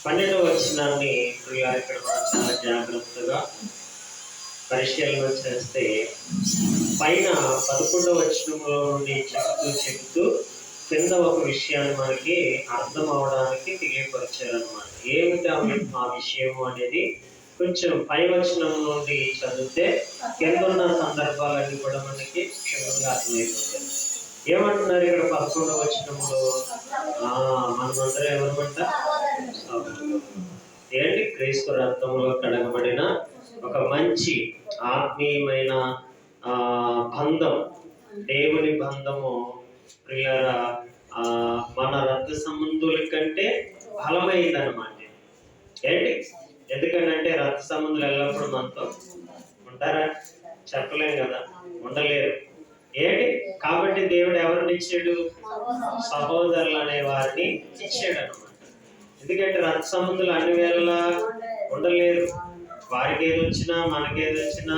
12వ వచనాన్ని ఇక్కడ మనం చాలా జాగ్రత్తగా పరిశీలన చేస్తే పైన 11వ వచనంలో నుండి చెబుతూ కింద ఒక విషయాన్ని మనకి అర్థం అవడానికి తెలియపరిచారనమాట. ఏమిటి ఆ విషయము అనేది కొంచెం పై వచనం నుండి చదివితే కింద ఉన్న సందర్భాలన్నీ కూడా మనకి క్షుణ్ణంగా అర్థమైపోతుంది. ఏమంటున్నారు ఇక్కడ 11వ వచనంలో? మనమందరం ఎవరమంట? ఏంటి? క్రీస్తు రక్తంలో కడగబడిన ఒక మంచి ఆత్మీయమైన బంధం, దేవుని బంధము ప్రియులారా మన రక్త సంబంధుల కంటే బలమైందనమాట. ఏంటి? ఎందుకంటే రక్త సంబంధులు ఎల్లప్పుడూ మనతో ఉంటారా? చెప్పలేం కదా, ఉండలేరు. ఏంటి? కాబట్టి దేవుడు ఎవరిని ఇచ్చాడు? సహోదరులు అనే వారిని ఇచ్చాడు అనమాట. ఎందుకంటే రక్త సంబంధులు అన్ని వేళలా ఉండలేరు. వారికి ఏది వచ్చినా మనకేది వచ్చినా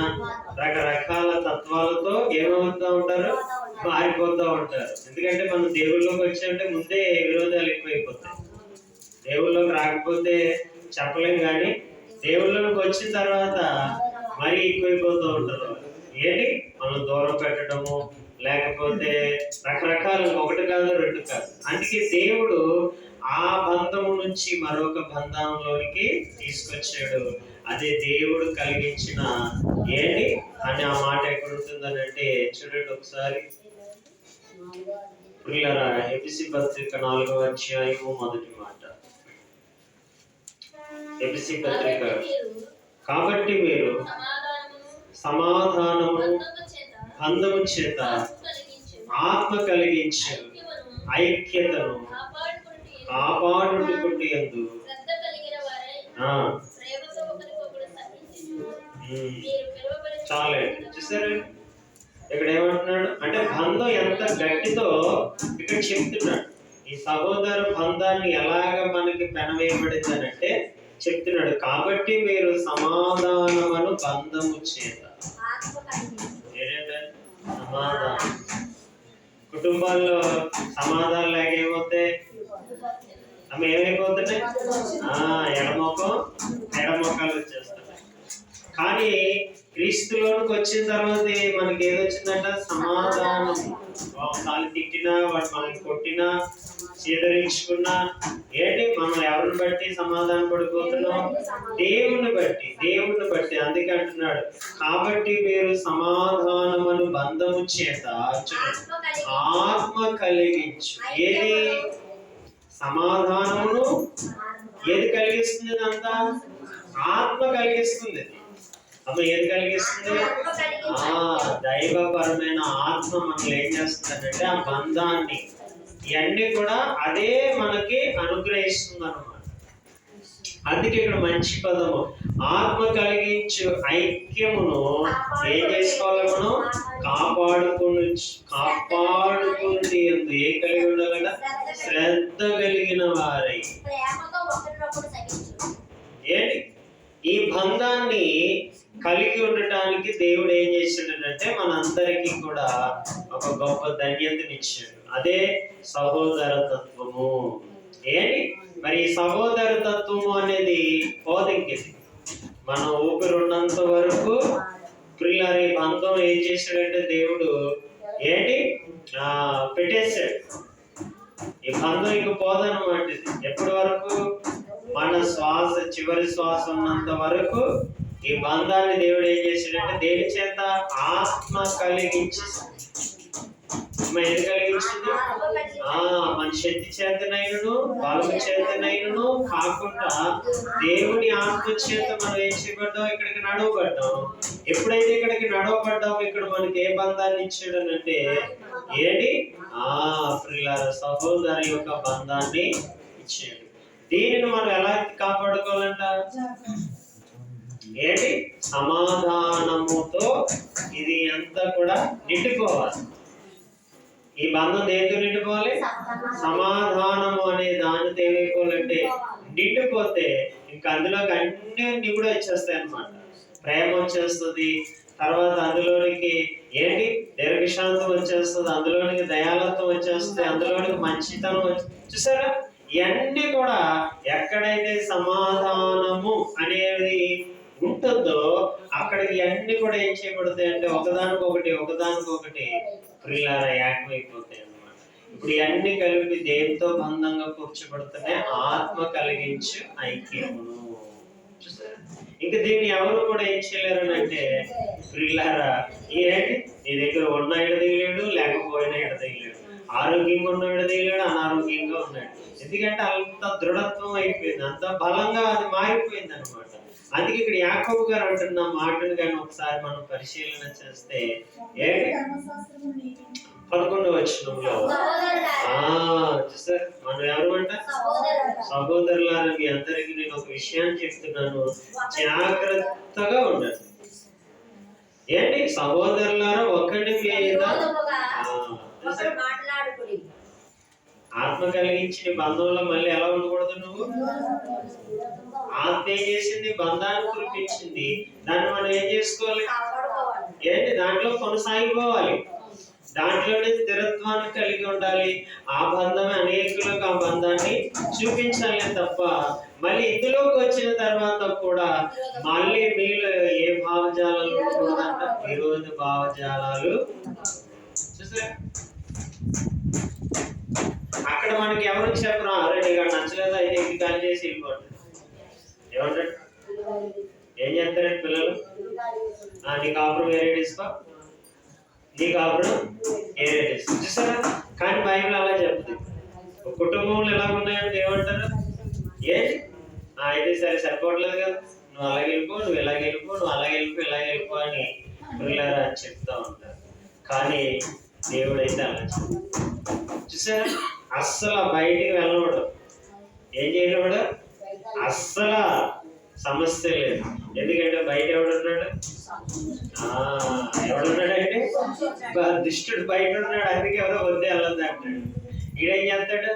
రకరకాల తత్వాలతో ఏమవుతూ ఉంటారు? మారిపోతూ ఉంటారు. ఎందుకంటే మనం దేవుళ్ళలోకి వచ్చామంటే ముందే విరోధాలు ఎక్కువైపోతాయి. దేవుళ్ళలోకి రాకపోతే చెప్పలేం, కానీ దేవుళ్ళలోకి వచ్చిన తర్వాత మరీ ఎక్కువైపోతూ ఉంటారు. ఏంటి? మనం దూరం పెట్టడము, లేకపోతే రకరకాలు, ఒకటి కాదు రెండు కాదు. అందుకే దేవుడు ఆ బంధము నుంచి మరొక బంధంలోనికి తీసుకొచ్చాడు. అదే దేవుడు కలిగించిన ఏంటి అని ఆ మాట ఎక్కడ ఉంటుందని అంటే చూడండి ఒకసారి. ప్రియులారా, ఎఫెసీ పత్రిక 4వ అధ్యాయము మొదటి మాట. ఎఫెసీ పత్రిక, కాబట్టి మీరు సమాధానము బంధము చేత ఆత్మ కలిగించు ఐక్యతను కాపాడుకుంటూ యందు చాలండి. చూసారు ఇక్కడ ఏమంటున్నాడు అంటే బంధం ఎంత గట్టితో ఇక్కడ చెప్తున్నాడు. ఈ సహోదర బంధాన్ని ఎలాగ మనకి పెనవేయబడింది అంటే చెప్తున్నాడు. కాబట్టి మీరు సమాధానమును బంధము చేత. ఏంటంటే సమాధానం. కుటుంబాల్లో సమాధానం లేక ఏమవుతాయి? ఆమె ఏమైపోతున్నాయి? ఎడమొక్కలు వచ్చేస్తున్నాయి. కానీ క్రీస్తులోనికి వచ్చిన తర్వాత మనకి ఏదొచ్చిందంట? సమాధానం. కాలు తిట్టినా, వాడు మనకి కొట్టినా, చేదరించుకున్నా, ఏంటి మనం ఎవరిని బట్టి సమాధానం పడిపోతున్నాం? దేవుణ్ణి బట్టి. అందుకే అంటున్నాడు, కాబట్టి మీరు సమాధానమును బంధము చేత ఆత్మ కలిగించు. ఏది? సమాధానమును ఏది కలిగిస్తుంది? అంతా ఆత్మ కలిగిస్తుంది. అప్పుడు ఏది కలిగిస్తుంది? దైవపరమైన ఆత్మ మనల్ని ఏం చేస్తుందంటే ఆ బంధాన్ని, ఇవన్నీ కూడా అదే మనకి అనుగ్రహిస్తుంది అన్నమాట. అందుకే ఇక్కడ మంచి పదము, ఆత్మ కలిగించు ఐక్యమును ఏం చేసుకోవాలి? మనం కాపాడుకుంది అందు ఏం కలిగి ఉండాలట? శ్రద్ధ కలిగిన వారై. ఏంటి? ఈ బంధాన్ని కలిగి ఉండటానికి దేవుడు ఏం చేశాడంటే మనందరికీ కూడా ఒక గొప్ప ధన్యతనిచ్చాడు. అదే సహోదర తత్వము. ఏంటి? మరి ఈ సహోదర తత్వము అనేది పోదింకిది. మన ఊపిరి ఉన్నంత వరకు ప్రియులారా ఈ బంధం ఏం చేశాడంటే దేవుడు ఏంటి పెట్టేశాడు. ఈ బంధం ఇక పోదన్నమాట. ఎప్పటి వరకు? మన శ్వాస, చివరి శ్వాస ఉన్నంత వరకు ఈ బంధాన్ని దేవుడు ఏం చేశాడంటే దేని చేత? ఆత్మ కలిగించి. ఏది కలిగించింది? మన శక్తి చేతనైనను బలము చేతనైనను కాకుండా దేవుని ఆత్మ చేత మనం ఏం చేయబడ్డాం? ఇక్కడికి నడవబడ్డాం. ఎప్పుడైతే ఇక్కడికి నడవబడ్డాం, ఇక్కడ మనకి ఏ బంధాన్ని ఇచ్చాడనంటే ఏంటి? ప్రియులారా సహోదరి యొక్క బంధాన్ని ఇచ్చాడు. దీనిని మనం ఎలా కాపాడుకోవాలంట? ఏంటి? సమాధానముతో ఇది అంతా కూడా నిండిపోవాలి. ఈ బంధం దేంతో నిండిపోవాలి? సమాధానము అనే దానితో ఏమైపోవాలంటే నిండిపోతే ఇంకా అందులోకి అన్ని కూడా వచ్చేస్తాయి అన్నమాట. ప్రేమ వచ్చేస్తుంది, తర్వాత అందులోనికి ఏంటి? దీర్ఘశాంతం వచ్చేస్తుంది, అందులోనికి దయాలత్వం వచ్చేస్తుంది, అందులోనికి మంచితనం చూసారా? ఇవన్నీ కూడా ఎక్కడైతే సమాధానము అనేది ఉంటుందో అక్కడ ఇవన్నీ కూడా ఏం చేయబడతాయి అంటే ఒకదానికొకటి ప్రియులారా ఏకమైపోతాయి అన్నమాట. ఇప్పుడు ఇవన్నీ కలిపి దేనితో బంధంగా కూర్చోబడుతున్నాయి? ఆత్మ కలిగించు ఐక్యమును. చూసారా? ఇంక దీన్ని ఎవరు కూడా ఏం చేయలేరు అంటే ప్రియులారా, ఏంటి నీ దగ్గర ఉన్న ఎడదీయలేడు, లేకపోయినా ఎడదీయలేడు, ఆరోగ్యంగా ఉన్న ఎడదీయలేడు, అనారోగ్యంగా ఉన్నాడు. ఎందుకంటే అంత దృఢత్వం అయిపోయింది, అంత బలంగా అది మారిపోయింది అనమాట. అందుకే ఇక్కడ యాకోబు గారు అంటున్న మాటను కానీ ఒకసారి మనం పరిశీలన చేస్తే 11వ వచనంలో చూసారు, మనం ఎవరు అంట? సహోదరులారా, మీ అందరికీ నేను ఒక విషయాన్ని చెప్తున్నాను, జాగ్రత్తగా ఉండండి. ఏంటి సహోదరులారా, ఒకటి మీద ఆత్మ కలిగించిన బంధంలో మళ్ళీ ఎలా ఉండకూడదు? నువ్వు ఆత్మ ఏం చేసింది? బంధాన్ని కురిపించింది. దాన్ని మనం ఏం చేసుకోవాలి? ఏంటి దాంట్లో కొనసాగిపోవాలి, దాంట్లోనే స్థిరత్వాన్ని కలిగి ఉండాలి. ఆ బంధమే అనేకులకు ఆ బంధాన్ని చూపించాలి తప్ప మళ్ళీ ఇందులోకి వచ్చిన తర్వాత కూడా మళ్ళీ మీలో ఏ భావజాలాలు ఉండకూడదంట? విరోధ భావజాలాలు. చూసారా, అక్కడ మనకి ఎవరు చెప్పరా, అరే నీకు నచ్చలేదు అయితే ఇంటికి కాల్ చేసి వెళ్ళిపోండి. ఏమంటాడు? ఏం చేస్తారండి పిల్లలు? నీ కాపురం వేరే తీసుకో, నీ కాపురం వేరే తీసుకో. చూసారా? కానీ బైబిల్ అలా చెప్తుంది. కుటుంబంలో ఎలా ఉన్నాయంటే ఏమంటారు? ఏంటి అయితే సరే సరిపోవట్లేదు కదా, నువ్వు అలాగే వెళ్ళిపో, నువ్వు ఇలాగ వెళ్ళిపో, నువ్వు అలాగే వెళ్ళిపో, ఇలాగ వెళ్ళిపో అని పిల్లలు అని చెప్తా ఉంటారు. కానీ దేవుడైతే అలా చెప్తాడు. చూసారా? అస్సలు బయటికి వెళ్ళవడం, ఏం చేయడం, అస్సలు సమస్య లేదు. ఎందుకంటే బయట ఎవడున్నాడు? ఎవడున్నాడంటే దుష్టుడు బయట ఉన్నాడు. అందుకే ఎవరో వద్దే వెళ్ళదు అంటాడు. ఈడేం చేస్తాడు?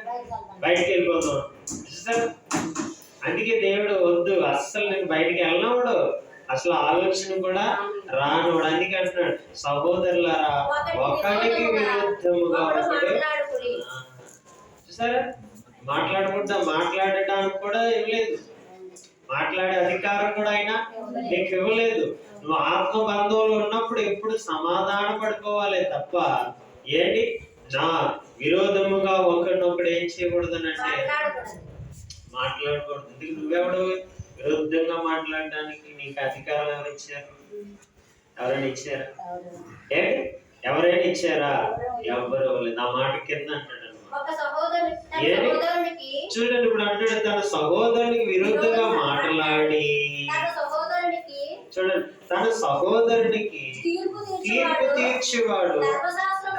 బయటికి వెళ్ళిపోతాం. చూసారా? అందుకే దేవుడు వద్దు, అస్సలు నేను బయటికి వెళ్ళనవాడు, అసలు ఆలోచన కూడా రానోడు. అందుకే అంటున్నాడు, సహోదరులారా ఒకరికి విరుద్ధముగా ఒకడు. చూసారా? మాట్లాడటానికి కూడా ఇవ్వలేదు, మాట్లాడే అధికారం కూడా అయినా నీకు ఇవ్వలేదు. నువ్వు ఆత్మ బంధంలో ఉన్నప్పుడు ఎప్పుడు సమాధాన పడిపోవాలి తప్ప ఏంటి నా విరోధముగా ఒకరినొకడు ఏం చేయకూడదు అంటే మాట్లాడకూడదు. ఎందుకు? నువ్వెవడు విరుద్ధంగా మాట్లాడడానికి? నీకు అధికారం ఎవరు ఇచ్చారు? ఎవరైనా ఇచ్చారా? ఏంటి ఎవరైనా ఇచ్చారా? ఎవరు లేదు. నా మాట కింద అంటాడు. చూడండి, ఇప్పుడు అంటాడు తన సహోదరునికి విరుద్ధంగా మాట్లాడి, చూడండి తన సహోదరునికి తీర్పు తీర్చేవాడు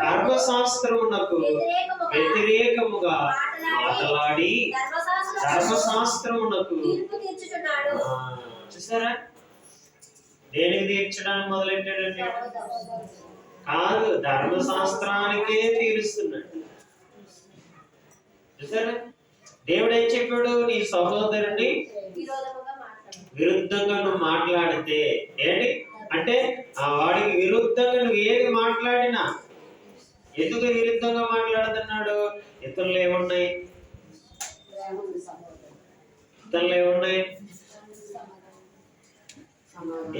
ధర్మశాస్త్రమునకు వ్యతిరేకముగా మాట్లాడి ధర్మశాస్త్రమునకు. చూసారా? దేనికి తీర్చడానికి మొదలెట్టాడండి? కాదు, ధర్మశాస్త్రానికే తీరుస్తున్నాడు. చూసారా? దేవుడు ఏం చెప్పాడు? నీ సహోదరుని విరుద్ధంగా నువ్వు మాట్లాడితే ఏంటి అంటే వాడికి విరుద్ధంగా నువ్వు ఏది మాట్లాడినా, ఎందుకు విరుద్ధంగా మాట్లాడుతున్నాడు? ఇతరులు ఏమున్నాయి?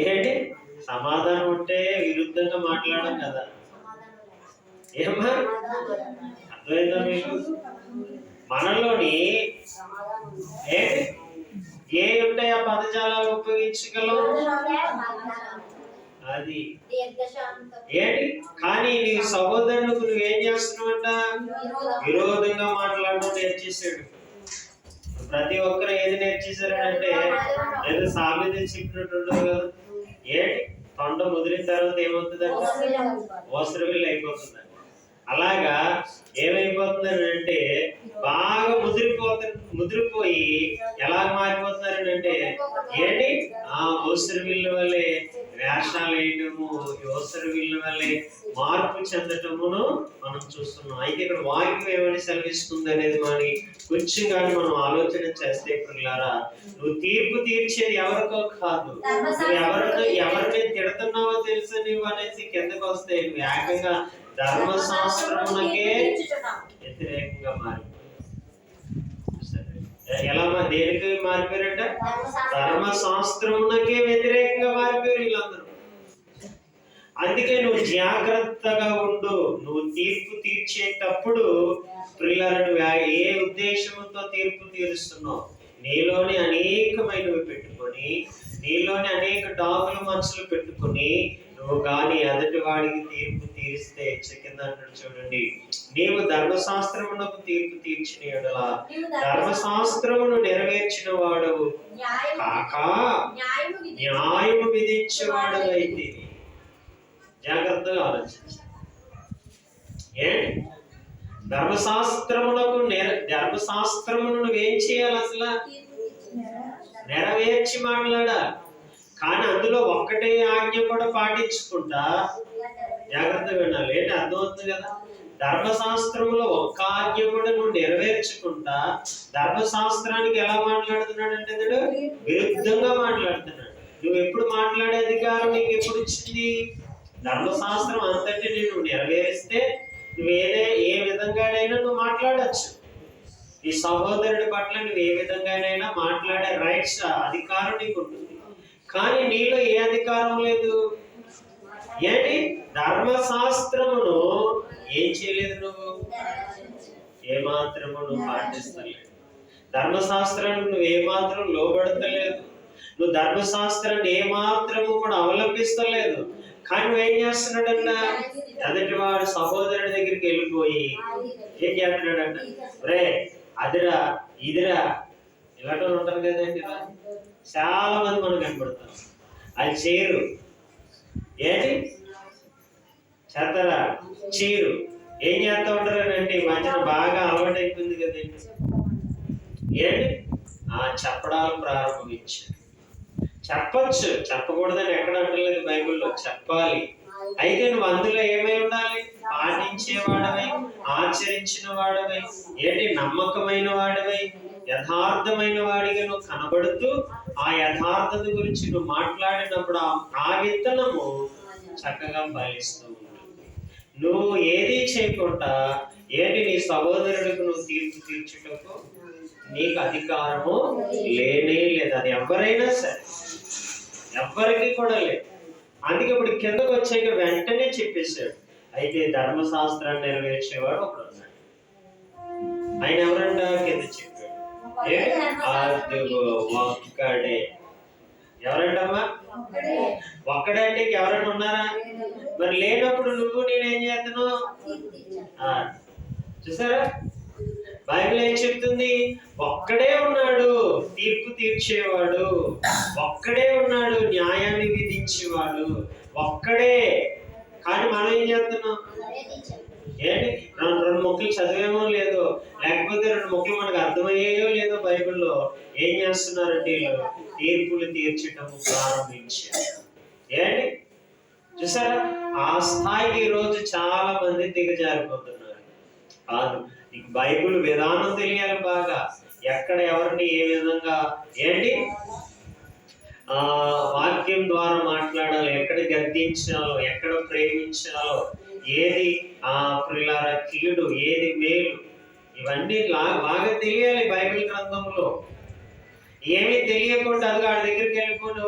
ఏంటి సమాధానం ఉంటే విరుద్ధంగా మాట్లాడడం కదా. ఏమా అర్థమైందా మీకు? మనలోని ఏంటి ఏ ఉంటాయి ఆ పదజాలాలు ఉపయోగించగలం? అది ఏంటి? కానీ నీ సహోదరునికి నువ్వేం చేస్తున్నావంట? విరోధంగా మాట్లాడడం నేర్చేసాడు. ప్రతి ఒక్కరు ఏది నేర్చేశారంటే ఏదో సామెత చెప్పినట్టు కదా. ఏంటి? తొండ ముదిరిన తర్వాత ఏమవుతుందంటే ఓసరవిల్లు అయిపోతుందండి. అలాగా ఏమైపోతుందంటే బాగా ముదిరిపోయి ఎలా మారిపోతున్నారంటే ఏంటి ఓసరి విల్లు వల్లే వేషాలు వేయటము, ఓసరి విల్లు వల్లే మార్పు చెందటమును మనం చూస్తున్నాం. అయితే ఇక్కడ వాక్యం ఏమని సెలవిస్తుంది అనేది మరి కొంచెం కానీ మనం ఆలోచన చేస్తే పిల్లలారా, నువ్వు తీర్పు తీర్చేది ఎవరికో కాదు, నువ్వు ఎవరిని తిడుతున్నావో తెలుసు నువ్వు అనేసి కిందకు వస్తే నువ్వు ఏకంగా ధర్మశాస్త్రమునకే వ్యతిరేకంగా మారి ఎలా దేనికి మారిపోయారట? ధర్మశాస్త్రమునకే వ్యతిరేకంగా మారిపోయారు వీళ్ళందరూ. అందుకే నువ్వు జాగ్రత్తగా ఉండు. నువ్వు తీర్పు తీర్చేటప్పుడు ప్రియులారా, నువ్వు ఏ ఉద్దేశంతో తీర్పు తీరుస్తున్నావు? నీలోని అనేకమైనవి పెట్టుకొని, నీలోని అనేక డాగులు మచ్చలు పెట్టుకొని నువ్వు కానీ ఎదుటి వాడికి తీర్పు తీరిస్తే కింద అంటాడు చూడండి, నీవు ధర్మశాస్త్రమునకు తీర్పు తీర్చిన యెడల ధర్మశాస్త్రమును నెరవేర్చిన వాడవు కాక న్యాయము విధించేవాడవైతే. జాగ్రత్తగా ఆలోచించు. ఏంటి ధర్మశాస్త్రమును నువ్వేం చేయాలి? అసలు నెరవేర్చి మాట్లాడాలి. కానీ అందులో ఒక్కటే ఆజ్ఞ కూడా పాటించుకుంటా జాగ్రత్తగా వినాలి. ఏంటి అర్థమవుతుంది కదా? ధర్మశాస్త్రంలో ఒక్క ఆజ్ఞ కూడా నువ్వు నెరవేర్చుకుంటా ధర్మశాస్త్రానికి ఎలా మాట్లాడుతున్నాడు అంటే విరుద్ధంగా మాట్లాడుతున్నాడు. నువ్వు ఎప్పుడు మాట్లాడే అధికారం నీకు ఎప్పుడు ఇచ్చింది? ధర్మశాస్త్రం అంతటి నువ్వు నెరవేరిస్తే నువ్వు ఏ విధంగానైనా నువ్వు మాట్లాడచ్చు. ఈ సహోదరుడి పట్ల నువ్వు ఏ విధంగానైనా మాట్లాడే రైట్స్, అధికారం నీకు ఉంటుంది. కానీ నీలో ఏ అధికారం లేదు. ఏంటి? ధర్మశాస్త్రమును ఏం చేయలేదు, నువ్వు ఏమాత్రము నువ్వు పాటిస్తలేదు. ధర్మశాస్త్రానికి నువ్వు ఏమాత్రం లోబడతలేదు. నువ్వు ధర్మశాస్త్రాన్ని ఏమాత్రము కూడా అవలంబిస్తలేదు. కానీ నువ్వేం చేస్తున్నాడంట? ఎదుటి వాడు సహోదరుడి దగ్గరికి వెళ్ళిపోయి ఏం చేస్తున్నాడంట? రే అదిరా ఇదిరా ఇలాంటి ఉంటారు కదండి. చాలా మంది మనకు కనపడతారు. అది చేయరు. ఏంటి చేస్తారా? చీరు ఏం చేస్తా ఉంటారంటే ఈ మధ్యన బాగా అలవాటు అయిపోయింది కదండి. ఏంటి చెప్పడాలు ప్రారంభించారు. చెప్పచ్చు, చెప్పకూడదని ఎక్కడ అంటలేదు బైబిల్లో, చెప్పాలి. అయితే నువ్వు అందులో ఏమై ఉండాలి? పాటించేవాడవై, ఆచరించిన వాడవై, ఏంటి నమ్మకమైన వాడవై, యథార్థమైన వాడిగా నువ్వు కనబడుతూ ఆ యథార్థత గురించి నువ్వు మాట్లాడినప్పుడు ఆ విత్తనము చక్కగా ఫలిస్తూ ఉంటుంది. నువ్వు ఏది చేయకుండా ఏంటి నీ సహోదరుడికి నువ్వు తీర్పు తీర్చుటకు నీకు అధికారము లేనే లేదు. అది ఎవరైనా సరే, ఎవ్వరికి కూడా లేదు. అందుకే ఇప్పుడు కిందకు వచ్చాక వెంటనే చెప్పేశాడు. అయితే ధర్మశాస్త్రాన్ని నెరవేర్చేవాడు ఒకడు ఉన్నాడు. ఆయన ఎవరంట? కింద చెప్పాడు. ఒక్కడే. ఎవరంటమ్మా? ఒక్కడే అంటే ఎవరైనా ఉన్నారా? మరి లేనప్పుడు నువ్వు నేనేం చేస్తున్నావు? చూసారా బైబిల్ ఏం చెప్తుంది? ఒక్కడే ఉన్నాడు తీర్పు తీర్చేవాడు, ఒక్కడే ఉన్నాడు న్యాయాన్ని విధించేవాడు, ఒక్కడే. కానీ మనం ఏం చేస్తున్నాం? ఏంటి రెండు మొక్కలు చదివేమో లేదో, లేకపోతే రెండు మొక్కలు మనకు అర్థమయ్యేయో లేదో బైబిల్లో ఏం చేస్తున్నారంటే వీళ్ళు తీర్పులు తీర్చటము ప్రారంభించారు. ఏంటి చూసారా? ఆ స్థాయికి ఈరోజు చాలా మంది దిగజారిపోతున్నారు. కాదు, నీకు బైబిల్ విధానం తెలియాలి బాగా. ఎక్కడ ఎవరిని ఏ విధంగా ఏంటి వాక్యం ద్వారా మాట్లాడాలి, ఎక్కడ గద్దించాలో, ఎక్కడ ప్రేమించాలో, ఏది ప్రియులారా కీడు, ఏది మేలు, ఇవన్నీ బాగా తెలియాలి బైబిల్ గ్రంథంలో. ఏమీ తెలియకుండా అది వాడి దగ్గరికి వెళ్ళిపోయి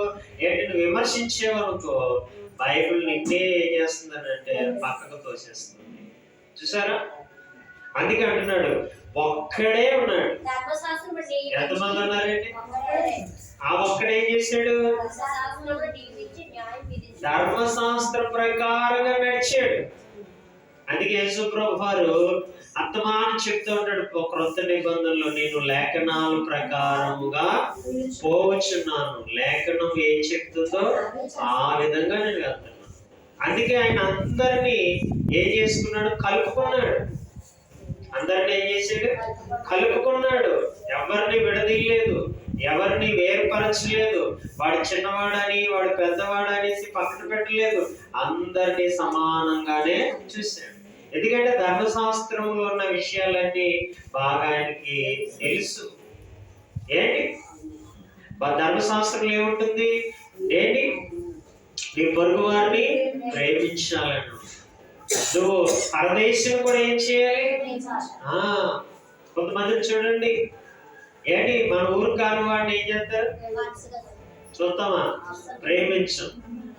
ఏంటి నువ్వు విమర్శించేవనుకో, బైబిల్ నిన్నే ఏం చేస్తుందనంటే పక్కకు తోసేస్తుంది. చూసారా? అందుకే అంటున్నాడు ఒక్కడే ఉన్నాడు. ఎంతమంది ఉన్నారండి? ఆ ఒక్కడే ఏం చేశాడు? ధర్మశాస్త్ర ప్రకారంగా నడిచాడు. అందుకే యేసుప్రభు వారు అత్తమాను చెప్తూ ఉంటాడు, క్రొత్త నిబంధనలో నేను లేఖనాల ప్రకారముగా పోవచ్చున్నాను. లేఖనం ఏం చెప్తుందో ఆ విధంగా నేను వెళ్తున్నాను. అందుకే ఆయన అందరినీ ఏం చేసుకున్నాడు? కలుపుకున్నాడు. అందరినీ ఏం చేశాడు? కలుపుకున్నాడు. ఎవరిని విడదీయలేదు, ఎవరిని వేరుపరచలేదు. వాడు చిన్నవాడని వాడు పెద్దవాడనేసి పక్కన పెట్టలేదు. అందరినీ సమానంగానే చూశాడు. ఎందుకంటే ధర్మశాస్త్రంలో ఉన్న విషయాలన్నీ బాగా ఆయనకి తెలుసు. ఏంటి ధర్మశాస్త్రంలో ఏముంటుంది? ఏంటి నీ పొరుగు వారిని ప్రేమించాలను. నువ్వు పరదేశం కూడా ఏం చేయాలి? కొంతమంది చూడండి ఏంటి మన ఊరు కాని వాడిని ఏం చేస్తారు? చూద్దామా? ప్రేమించం.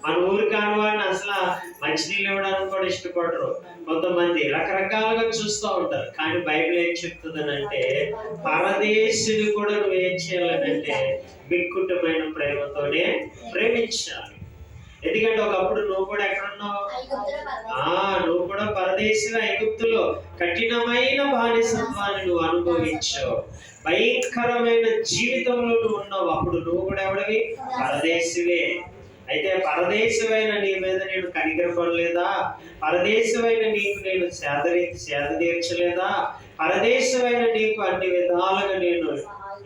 మన ఊరు కాని వాడిని అసలు మంచినీళ్ళు ఇవ్వడానికి కూడా ఇష్టపడరు. కొంతమంది రకరకాలుగా చూస్తూ ఉంటారు. కానీ బైబిల్ ఏం చెప్తుందనంటే పరదేశుని కూడా నువ్వేం చేయాలనంటే మిక్కుటమైన ప్రేమతోనే ప్రేమించాలి. ఎందుకంటే ఒకప్పుడు నువ్వు కూడా ఎక్కడున్నావు? నువ్వు కూడా పరదేశిగా ఐగుప్తులో కఠినమైన బానిసత్వాన్ని నువ్వు అనుభవించావు. భయంకరమైన జీవితంలో నువ్వు ఉన్నావు. అప్పుడు నువ్వు కూడా ఎవడవి? పరదేశివే. అయితే పరదేశమైన నీ మీద నేను కనికరపడలేదా? పరదేశమైన నీకు నేను సేద తీర్చలేదా? పరదేశమైన నీకు అన్ని విధాలుగా నేను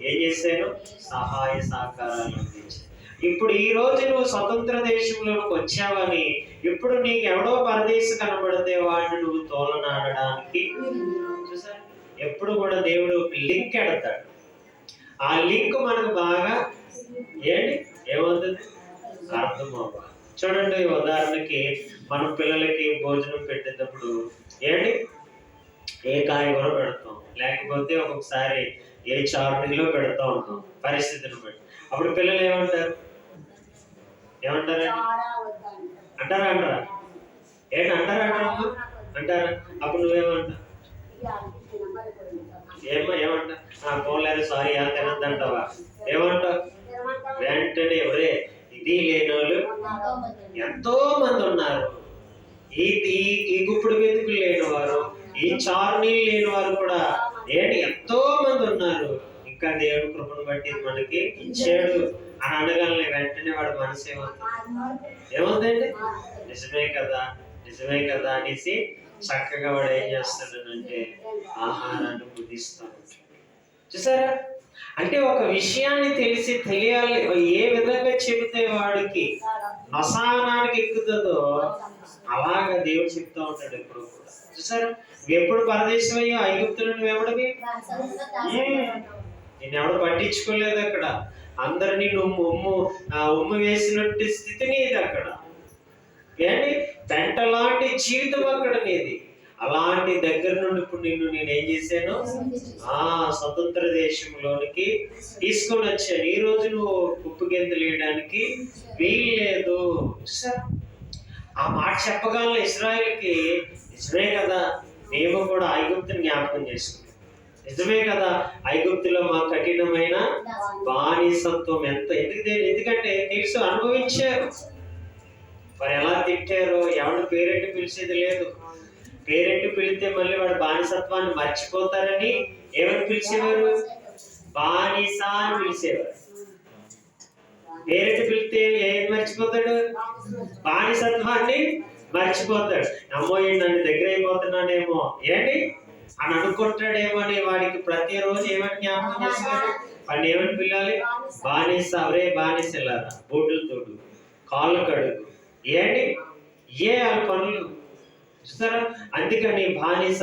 ఏం చేశాను? సహాయ సహకారాలు అందించాను. ఇప్పుడు ఈ రోజు నువ్వు స్వతంత్ర దేశంలోకి వచ్చావని ఇప్పుడు నీకు ఎవడో పరదేశం కనబడితే వాడిని నువ్వు తోలనాడడానికి చూసారు. ఎప్పుడు కూడా దేవుడు ఒక లింక్ ఎడతాడు. ఆ లింక్ మనకు బాగా ఏమవుతుంది? అర్థం అవ్వాలి. చూడండి, ఉదాహరణకి మనం పిల్లలకి భోజనం పెట్టేటప్పుడు ఏ కాయగూర పెడతాం, లేకపోతే ఒక్కొక్కసారి ఏ చారులో పెడతా ఉంటాం పరిస్థితిని బట్టి. అప్పుడు పిల్లలు ఏమంటారు? అంటారా? అంటారా? అప్పుడు నువ్వేమంటావు? ఏమంటా? పోలేదు, సారీ తినద్దంటావా? ఏమంటావు? వెంటనే ఎవరే ఇది లేని వాళ్ళు ఎంతో మంది ఉన్నారు. ఈ గుప్పుడు వెతుకులు లేని వారు, ఈ చారు నీళ్ళు లేని వారు కూడా ఎంతో మంది ఉన్నారు. ఇంకా దేవుడి కృపను బట్టి మనకి ఇచ్చాడు అని అనగానే వెంటనే వాడు మనసు ఏముందండి? నిజమే కదా అనేసి చక్కగా వాడు ఏం చేస్తాడనంటే ఆహారాన్ని బుద్ధిస్తాడు. చూసారా? అంటే ఒక విషయాన్ని తెలియాలి, ఏ విధంగా చెబితే వాడికి అసహనానికి ఎక్కుతుందో అలాగా దేవుడు చెప్తా ఉంటాడు ఎప్పుడు కూడా. చూసారా? ఎప్పుడు పరదేశం అయ్యో ఐగుప్తులు నువ్వెవడవి? నేను ఎవడు పట్టించుకోలేదు. అక్కడ అందరినీ ఉమ్ము వేసినట్టు స్థితి నీది. అక్కడ పెంటలాంటి జీవితం అక్కడ నీది. అలాంటి దగ్గర నుండి ఇప్పుడు నేనేం చేశాను? స్వతంత్ర దేశంలోనికి తీసుకొని వచ్చాను. ఈ రోజు నువ్వు ఉప్పు గెంతులు వేయడానికి వీల్లేదు. ఆ మాట చెప్పగలను ఇశ్రాయేలుకి. నిజమే కదా, మేము కూడా ఐగుప్తుని జ్ఞాపకం చేసుకున్నాం. నిజమే కదా, ఐగుప్తులో మా కఠినమైన బానిసత్వం ఎందుకంటే తెలుసు, అనుభవించారు. మరి ఎలా తిట్టారో, ఎవరిని పేరెంట్ పిలిచేది లేదు. పేరెంట్ పిలిస్తే మళ్ళీ వాడు బానిసత్వాన్ని మర్చిపోతారని ఏమని పిలిచేవారు? బానిస అని పిలిచేవారు. పేరెంట్ పిలిస్తే ఏం మర్చిపోతాడు? బానిసత్వాన్ని మర్చిపోతాడు. అమ్మో నన్ను దగ్గర అయిపోతున్నాడేమో అని అనుకుంటాడేమో అని వాడికి ప్రతిరోజు ఏమని జ్ఞాపకం చేసేవాడు? వాడిని ఏమని పిల్లాలి? బానిస, అవరే బానిసలారా, బూట్లు తోడు, కాళ్ళు కడుగు, ఏ ఆ పనులు. చూస్తారా? అందుకని బానిస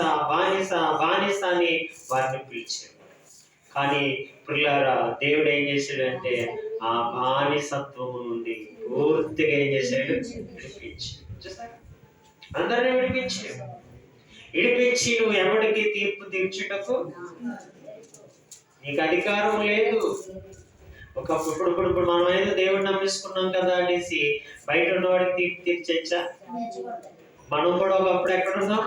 అని వారిని పిలిచారు. కానీ పిల్లారా, దేవుడు ఏం చేశాడంటే ఆ బానిసత్వము నుండి పూర్తిగా ఏం చేశాడు? విడిపించాడు. చూస్తారా? అందరినీ విడిపించి నువ్వు ఎవరికి తీర్పు తీర్చుటకు నీకు అధికారం లేదు. ఇప్పుడు మనం ఏదో దేవుడిని నమ్మేసుకున్నాం కదా అనేసి బయట ఉన్నవాడికి తీర్పు తీర్చచ్చా? మనం కూడా ఒకప్పుడు ఎక్కడున్నాం?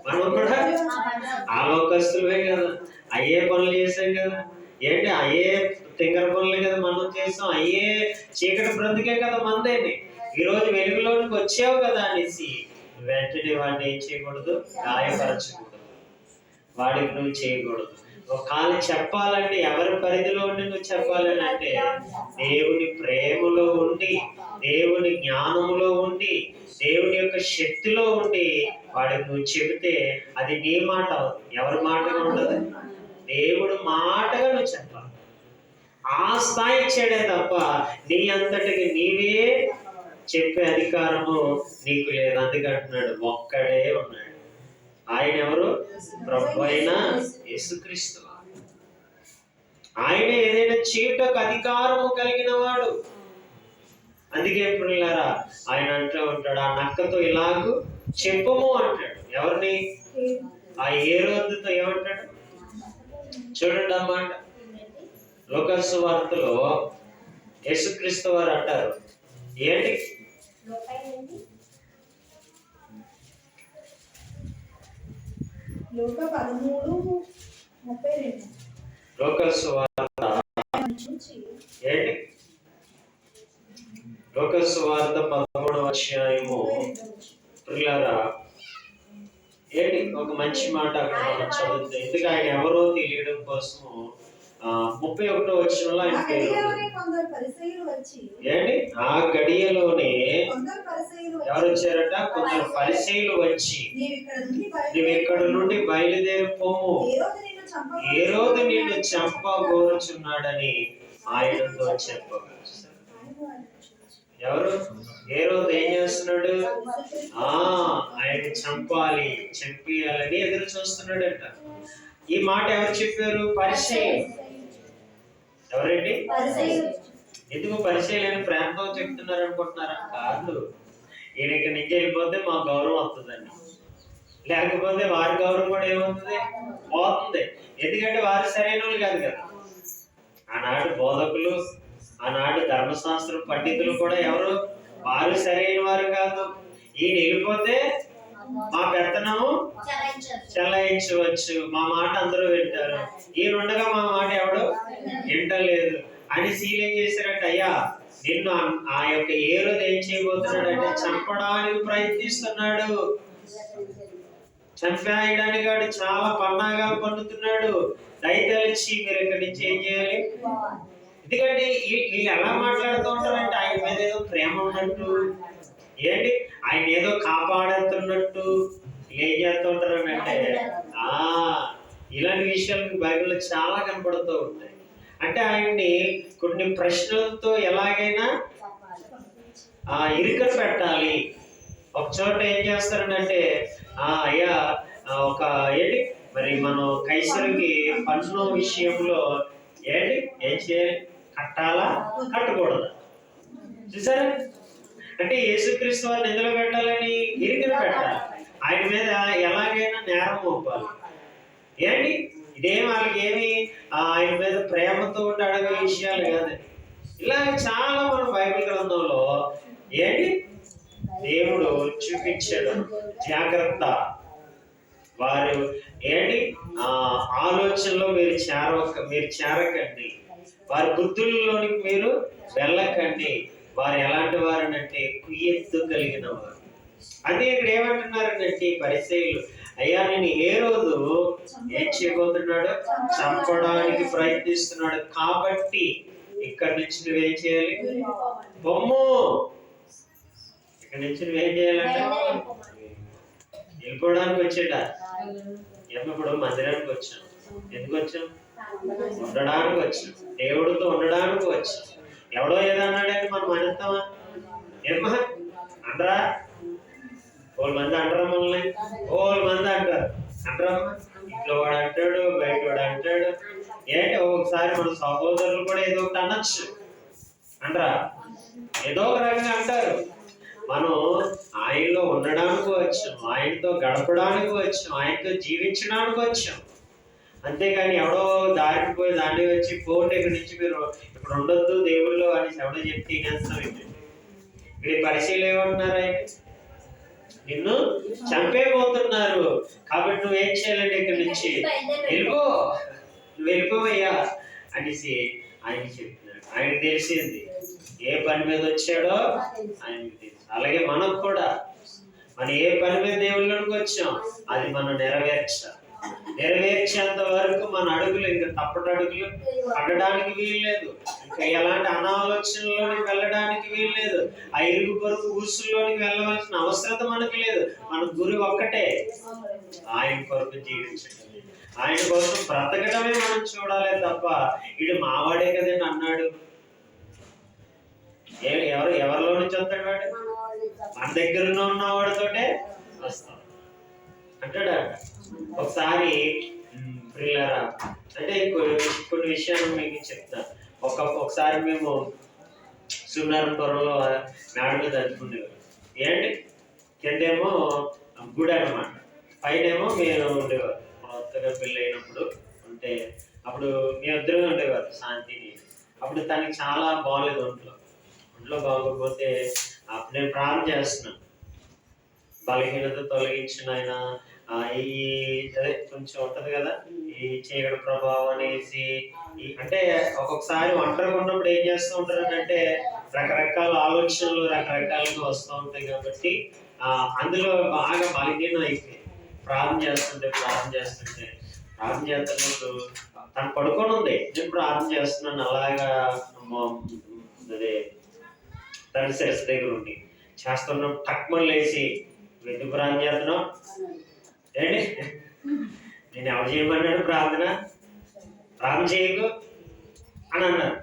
మనం కూడా ఆలోకస్తులే కదా, అయ్యే పనులు చేసాం కదా. అయ్యే తింగర పనులు కదా మనం చేసాం. అయ్యే చీకటి బ్రతికే కదా మందేని. ఈరోజు వెలుగులోనికి వచ్చావు కదా అనేసి వెంటనే వాడిని ఏం చేయకూడదు? గాయపరచకూడదు. వాడికి నువ్వు చేయకూడదు. ఒకవేళ చెప్పాలంటే ఎవరి పరిధిలో ఉండి నువ్వు చెప్పాలని అంటే దేవుని ప్రేమలో ఉండి, దేవుని జ్ఞానంలో ఉండి, దేవుని యొక్క శక్తిలో ఉండి వాడికి నువ్వు చెబితే అది నీ మాట అవుతుంది. ఎవరి మాటగా ఉండదు, దేవుడు మాటగా నువ్వు చెప్పాలి. ఆ స్థాయి ఇచ్చాడే తప్ప నీ అంతటికి నీవే చెప్పే అధికారము నీకు లేదు. అందుకంటున్నాడు ఒక్కడే ఉన్నాడు. ఆయన ఎవరు? ప్రభు అయిన యేసుక్రీస్తు. ఆయన ఏదైనా చేయటకు అధికారము కలిగిన వాడు. అందుకే పిల్లలారా, ఆయన అంటూ ఉంటాడు, ఆ నక్కతో ఇలాగూ చెప్పము అంటాడు. ఎవరిని? ఆ హేరోదుతో ఏమంటాడు? చూడండి అన్నమాట. లూకాసు సువార్తలో యేసుక్రీస్తు వారు అంటారు ఏంటి? లూకాసు సువార్త ఏంటి? లూకాసు సువార్త 13వ అధ్యాయము ప్రియులారా ఏంటి ఒక మంచి మాట అక్కడ మనం చదువుతాం. ఎందుకు ఆయన ఎవరో తెలియడం కోసము 31వ వచనంలో ఆయన పేరు ఏంటి? ఆ గడియలోనే ఎవరు వచ్చారట? కొందరు పరిసయ్యులు వచ్చి నువ్వు ఇక్కడ నుండి బయలుదేరి పోము, హేరోదు నిన్ను చంపగోరుచున్నాడని ఆయనతో చెప్పగా. ఎవరు? హేరోదు ఏం చేస్తున్నాడు? ఆయన చంపాలి, చంపేయాలని ఎదురు చూస్తున్నాడంట. ఈ మాట ఎవరు చెప్పారు? పరిసయ్యులు. ఎవరండి? ఎందుకు పరిచయం ప్రేమతో చెప్తున్నారు అనుకుంటున్నారా? కాదు. ఈయన ఇక్కడి నుంచి వెళ్ళిపోతే మా గౌరవం వస్తుందండి, లేకపోతే వారి గౌరవం కూడా ఏమవుతుంది? పోతుంది. ఎందుకంటే వారు సరైన వాళ్ళు కాదు కదా. ఆనాడు బోధకులు, ఆనాడు ధర్మశాస్త్ర పండితులు కూడా ఎవరు? వారు సరైన వారు కాదు. ఈయన వెళ్ళిపోతే మా పెత్తనము చెలాయించవచ్చు, మా మాట అందరూ వింటారు. ఈయన ఉండగా మా మాట ఎవడు వింటలేదు అని సీల్ ఏం చేశారంటే, అయ్యా నిన్ను ఆ యొక్క హేరోదు ఏం చేయబోతున్నాడు అంటే చంపడానికి ప్రయత్నిస్తున్నాడు, చంపేయడానికి వాడు చాలా పన్నాగాలు పన్నుతున్నాడు, దయతలిచి మీరు ఇక్కడి నుంచి ఏం చేయాలి. ఎందుకంటే వీళ్ళు ఎలా మాట్లాడుతూ ఉంటారంటే ఆయన మీద ఏదో ప్రేమ ఉన్నట్టు, ఏంటి ఆయన ఏదో కాపాడుతున్నట్టు ఏం చేస్తూ ఉంటారు అంటే ఇలాంటి విషయాలు బైబిల్లో చాలా కనపడుతూ ఉంటాయి. అంటే ఆయన్ని కొన్ని ప్రశ్నలతో ఎలాగైనా ఇరుకన పెట్టాలి. ఒక చోట ఏం చేస్తారంటే అయ్యా ఒక ఏంటి మరి మనం కైసరుకి పన్ను విషయంలో ఏంటి ఏం చేయాలి? కట్టాలా కట్టకూడదా? చూసారా? అంటే యేసుక్రీస్తు వారిని ఎందులో పెట్టాలని? ఇరుకన పెట్టాలి. ఆయన మీద ఎలాగైనా నేరం మోపాలి. ఏంటి ఇదేం వాళ్ళకి ఏమి ఆయన మీద ప్రేమతో అడిగే విషయాలు కాదు. ఇలా చాలా మన బైబిల్ గ్రంథంలో ఏంటి దేవుడు చూపించాడు. జాగ్రత్త, వారు ఏంటి ఆలోచనలో మీరు చేరకండి, వారి బుద్ధుల్లోనికి మీరు వెళ్ళకండి. వారు ఎలాంటి వారనంటే కుయ్యెత్తు కలిగిన వారు. అదే ఇక్కడ ఏమంటున్నారంటే పరిసయ్యులు, అయ్యా నేను హేరోదు ఏం చేయబోతున్నాడు? చంపడానికి ప్రయత్నిస్తున్నాడు, కాబట్టి ఇక్కడి నుంచి నువ్వేం చేయాలి? బొమ్ము ఇక్కడి నుంచి నువ్వేం చేయాలంటే వెళ్ళిపోవడానికి వచ్చేట. ఇప్పుడు మందిరానికి వచ్చాం. ఎందుకు వచ్చాం? ఉండడానికి వచ్చాం, దేవుడితో ఉండడానికి వచ్చాం. ఎవడో ఏదన్నాడని మనం అనేస్తామా? ఏమా అంటారా? ఓళ్ళు మంది అంటారా? మనల్ని ఓళ్ళు మంది అంటారు. అంటారమ్మా? ఇంట్లో వాడు అంటాడు, బయట వాడు అంటాడు. ఏంటి ఒకసారి మన సహోదరులు కూడా ఏదో ఒకటి అనొచ్చు అంటారా? ఏదో ఒక రకంగా అంటారు. మనం ఆయనలో ఉండడానికి వచ్చాం, ఆయనతో గడపడానికి వచ్చాం, ఆయనతో జీవించడానికి వచ్చాం. అంతేగాని ఎవడో దారికి పోయి దాన్ని వచ్చి పోండి ఇక్కడి నుంచి మీరు ఇప్పుడు ఉండొద్దు దేవుళ్ళు అని ఎవడో చెప్తే తినేస్తాం. ఇక్కడ పరిశీలన ఏమంటున్నారు? ఆయన నిన్ను చంపేపోతున్నారు, కాబట్టి నువ్వేం చేయాలంటే ఇక్కడి నుంచి వెళ్ళిపో, నువ్వు వెళ్ళిపోవయ్యా అనేసి ఆయన చెప్తున్నాడు. ఆయనకు తెలిసింది ఏ పని మీద వచ్చాడో ఆయనకు తెలుసు. అలాగే మనకు కూడా మనం ఏ పని మీద దేవుళ్ళకి వచ్చాం అది మనం నెరవేర్చేంత వరకు మన అడుగులు ఇంకా తప్పటి అడుగులు పడడానికి వీల్లేదు. ఇంకా ఎలాంటి అనాలోచనలోనికి వెళ్ళడానికి వీల్లేదు. ఆ ఇరుగు పొరుగు ఊసుల్లోనికి వెళ్ళవలసిన అవసరత మనకు లేదు. మన గురి ఒక్కటే, ఆయన కొరకు జీవించడం, ఆయన కోసం బ్రతకడమే మనం చూడాలి తప్ప ఇటు మావాడే కదండి అన్నాడు. ఎవరిలో నుంచి వస్తాడు వాడు? మన దగ్గర ఉన్నవాడితోటే వస్తాం అంటాడా? ఒకసారి ప్రియులారా అంటే కొన్ని విషయాలు మీకు చెప్తాను. ఒకసారి మేము సున్నారంపురంలో మేడ మీద అందుకునేవారు. ఏంటి కిందేమో గుడి అనమాట, పైనేమో మేము ఉండేవారు. కొత్తగా పెళ్ళి అయినప్పుడు ఉంటే అప్పుడు మీ ఇద్దరు ఉండేవారు శాంతిని. అప్పుడు తనకి చాలా బాగలేదు ఒంట్లో బాగోకపోతే అప్పుడు నేను ప్రార్థన చేస్తున్నాను, బలహీనత తొలగించిన ఆయన. ఈ అదే కొంచెం ఉంటది కదా ఈ చీకటి ప్రభావం అనేసి, అంటే ఒక్కొక్కసారి ఒంటరిగా ఉన్నప్పుడు ఏం చేస్తూ ఉంటారంటే రకరకాల ఆలోచనలు రకరకాలుగా వస్తూ ఉంటాయి. కాబట్టి అందులో బాగా బలహీనం అయిపోయి ప్రార్థన చేస్తుంటే తను పడుకొని ఉంది, నేను ప్రార్థన చేస్తున్నాను అలాగా అదే తన శిరస్సు దగ్గర ఉండి చేస్తున్నాం. తక్కువ లేచి ఎందుకు ప్రార్థన చేస్తున్నాం ఏంటి, నేను ఎవరు చేయమన్నాడు ప్రార్థన చేయకు అని అన్నారు.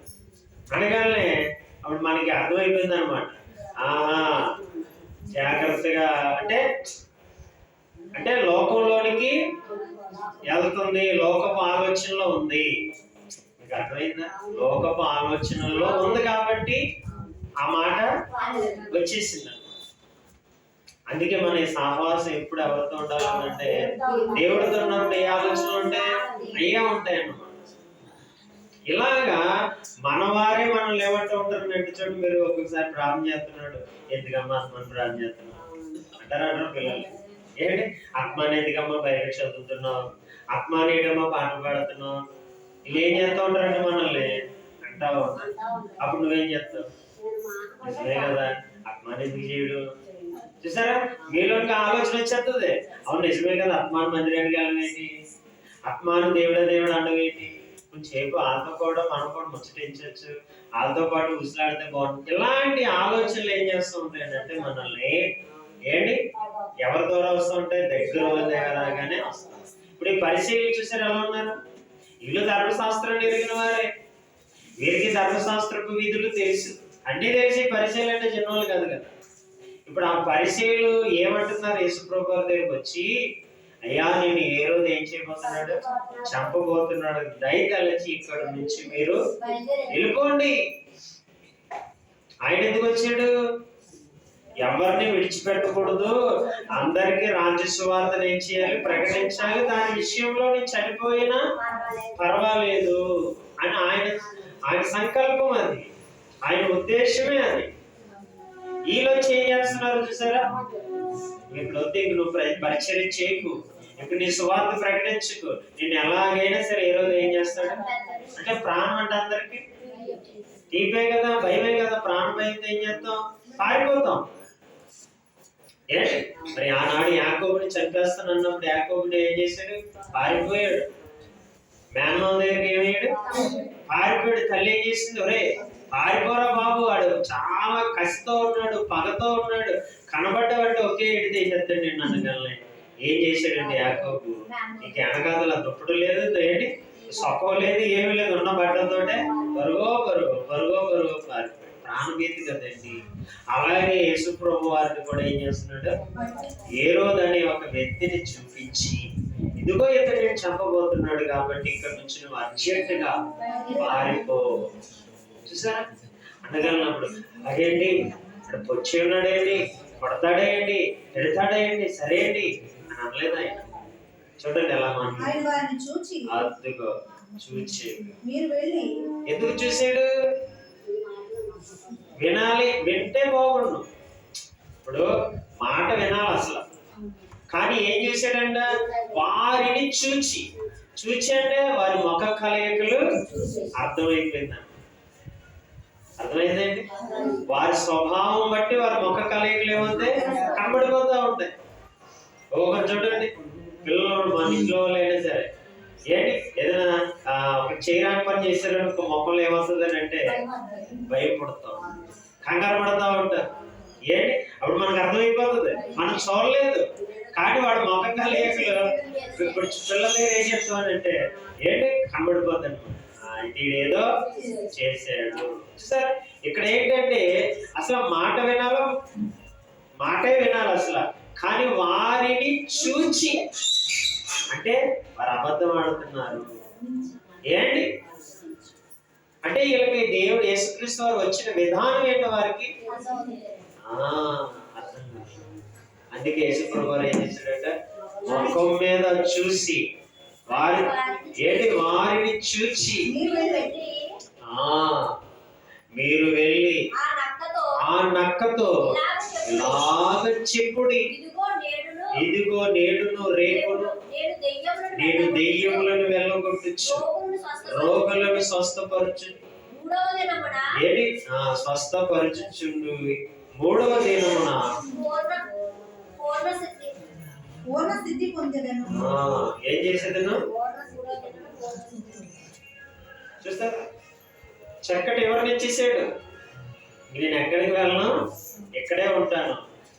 అనగానే అప్పుడు మనకి అర్థమైపోయింది అనమాట. జాగ్రత్తగా అంటే లోకంలోనికి వెళ్తుంది, లోకపు ఆలోచనలో ఉంది. మీకు అర్థమైందా? లోకపు ఆలోచనలో ఉంది కాబట్టి ఆ మాట వచ్చేసింది అనమాట. అందుకే మన సహవాసం ఎప్పుడు ఎవరితో ఉండాలంటే దేవుడితో ఉన్నప్పుడు ఏ ఆలోచనలు ఉంటాయి అయ్యే ఉంటాయి అన్నమాట. ఇలాగా మన వారే మనల్ని ఏమంటూ ఉంటారు అంటే చూడండి, మీరు ఒక్కొక్కసారి ప్రార్థన చేస్తున్నాడు, ఎందుకమ్మా ఆత్మని ప్రార్థన చేస్తున్నావు అంటారు పిల్లలు. ఏంటి ఆత్మని ఎందుకమ్మా బయట చదువుతున్నావు, ఆత్మని ఏంటమ్మా పాట పాడుతున్నావు, వీళ్ళు ఏం చేస్తూ ఉంటారంటే మనల్ని అంటా ఉంటారు. అప్పుడు నువ్వేం చేస్తావు? నిజమే కదా, ఆత్మని ఎందుకు చేయడు? చూసారా, మీలోకి ఆలోచన వచ్చేస్తుంది. అవును నిజమే కదా, ఆత్మాను మందిరానికి వెళ్ళవేంటి, ఆత్మాను దేవుడు అండవేంటి, కొంచెంసేపు వాళ్ళతో కూడా మనం కూడా ముచ్చటించవచ్చు, వాళ్ళతో పాటు ఉసిలాడితే బాగుంటుంది. ఇలాంటి ఆలోచనలు ఏం చేస్తూ ఉంటాయంటే మనల్ని ఏంటి ఎవరి ద్వారా వస్తూ ఉంటాయి, దగ్గరగానే వస్తాం. ఇప్పుడు ఈ పరిశీలన చూసారు ఎలా ఉన్నారు, వీళ్ళు ధర్మశాస్త్రాన్ని ఎరిగిన వారే, వీరికి ధర్మశాస్త్రపు విధులు తెలుసు, అన్నీ తెలిసి పరిశీలన అంటే చిన్నవాళ్ళు కాదు కదా. ఇప్పుడు ఆ పరిశీలు ఏమంటున్నారు, యేసుప్రభు గారి దగ్గరికి వచ్చి, అయ్యా నేను ఏ రోజు ఏం చేయబోతున్నాడు, చంపబోతున్నాడు, దయతలచి ఇక్కడ నుంచి మీరు వెళ్ళిపోండి. ఆయన ఎందుకు వచ్చాడు? ఎవరిని విడిచిపెట్టకూడదు, అందరికీ రాజ్య సువార్తను ఏం చేయాలి, ప్రకటించాలి, దాని విషయంలో నేను చనిపోయినా పర్వాలేదు అని ఆయన సంకల్పం, అది ఆయన ఉద్దేశమే. అది ఈలో ఏం చేస్తున్నారు చూసారా, ఇప్పుడు వద్దు, నువ్వు పరిచర్య చేయకు, ఇప్పుడు నీ సువార్త ప్రకటించుకు, నేను ఎలాగైనా సరే ఏ రోజు ఏం చేస్తాడు అంటే ప్రాణం అంటే అందరికి తీపే కదా, భయమే కదా. ప్రాణం భయంతో ఏం చేస్తాం, పారిపోతాం. మరి ఆనాడు యాకోబుని చంపేస్తాను అన్నప్పుడు యాకోబుని ఏం చేశాడు, పారిపోయాడు. మేనమామ దగ్గరికి ఏమయ్యాడు, పారిపోయాడు. తల్లి ఏం చేసింది, ఒరే పారిపోరా బాబు, వాడు చాలా కసితో ఉన్నాడు, పగతో ఉన్నాడు, కనబడ్డావంటే ఒకే ఎడితే ఏం చేస్తాడు నేను అనగలనే. ఏం చేశాడండి యాకోబు, నీకు వెనకాతల దుప్పడు లేదు, ఏంటి సొక్కం లేదు, ఏమీ లేదు, ఉన్న బట్టలతోటే పరుగో పారిపోయాడు. ప్రాణభీతి కదండి. అలాగే యేసుప్రభు వారిని కూడా ఏం చేస్తున్నాడు, హేరోదు అనే ఒక వ్యక్తిని చూపించి, ఇదిగో ఇతను నేను చంపబోతున్నాడు కాబట్టి ఇక్కడ నుంచి నువ్వు అర్జెంటుగా పారిపో. చూసారా, అనగలిగినప్పుడు అదేంటి ఇక్కడ పొచ్చి ఉన్నాడేంటి, కొడతాడేంటి, తిడతాడేంటి, సరేంటి అని అనలేదు ఆయన. చూడండి ఎలా అద్దుగో చూచి ఎందుకు చూసాడు, వినాలి, వింటే బాగుండు. ఇప్పుడు మాట వినాలి అసలు, కానీ ఏం చూశాడంట, వారిని చూచి అంటే వారి ముఖ కలయికలు అర్థమైపోయిందంట. అర్థమైందండి, వారి స్వభావం బట్టి వారి ముఖ కలయికలు ఏమవుతాయి, కనబడిపోతూ ఉంటాయి. ఒకరు చూడండి, పిల్లలు మన ఇంట్లో అయినా సరే ఏంటి ఏదైనా ఒక చేయడానికి పని చేశారనుకో, మొక్కలు ఏమవుతుంది అని అంటే భయపడతాం, కంగారు పడతా ఉంటారు. ఏంటి అప్పుడు మనకు అర్థమైపోతుంది, మనం చూడలేదు కానీ వాడు మొఖ కలయికలు. ఇప్పుడు పిల్లలు ఏం చెప్తామనంటే ఏంటి కనబడిపోద్ది అనమాట, ఇది ఏదో చేశాడు. సరే ఇక్కడ ఏంటంటే అసలు మాటే వినాలి అసలు, కానీ వారిని చూచి అంటే వారు అబద్ధం ఆడుతున్నారు. ఏంటి అంటే వీళ్ళకి దేవుడు యేసుక్రీస్తు వారు వచ్చిన విధానం ఏంటో వారికి అర్థం కాదు. అందుకే యేసుప్రభు వారు ఏం చేశాడంటే ముఖం మీద చూసి వారి ఏంటి వారిని చూచి మీరు వెళ్ళి ఆ నక్కతో ఇలాగ చెప్పుడి, ఇదిగో నేడును రేపును నేను దెయ్యములను వెళ్ళగొట్టుచు రోగులను స్వస్థపరచు ఏంటి స్వస్థపరచుచుండు. మూడవ దినమున ఏం చేసేదను చూస్తారా? చక్కటి ఎవరిని ఇచ్చేసాడు. నేను ఎక్కడికి వెళ్ళను, ఇక్కడే ఉంటాను.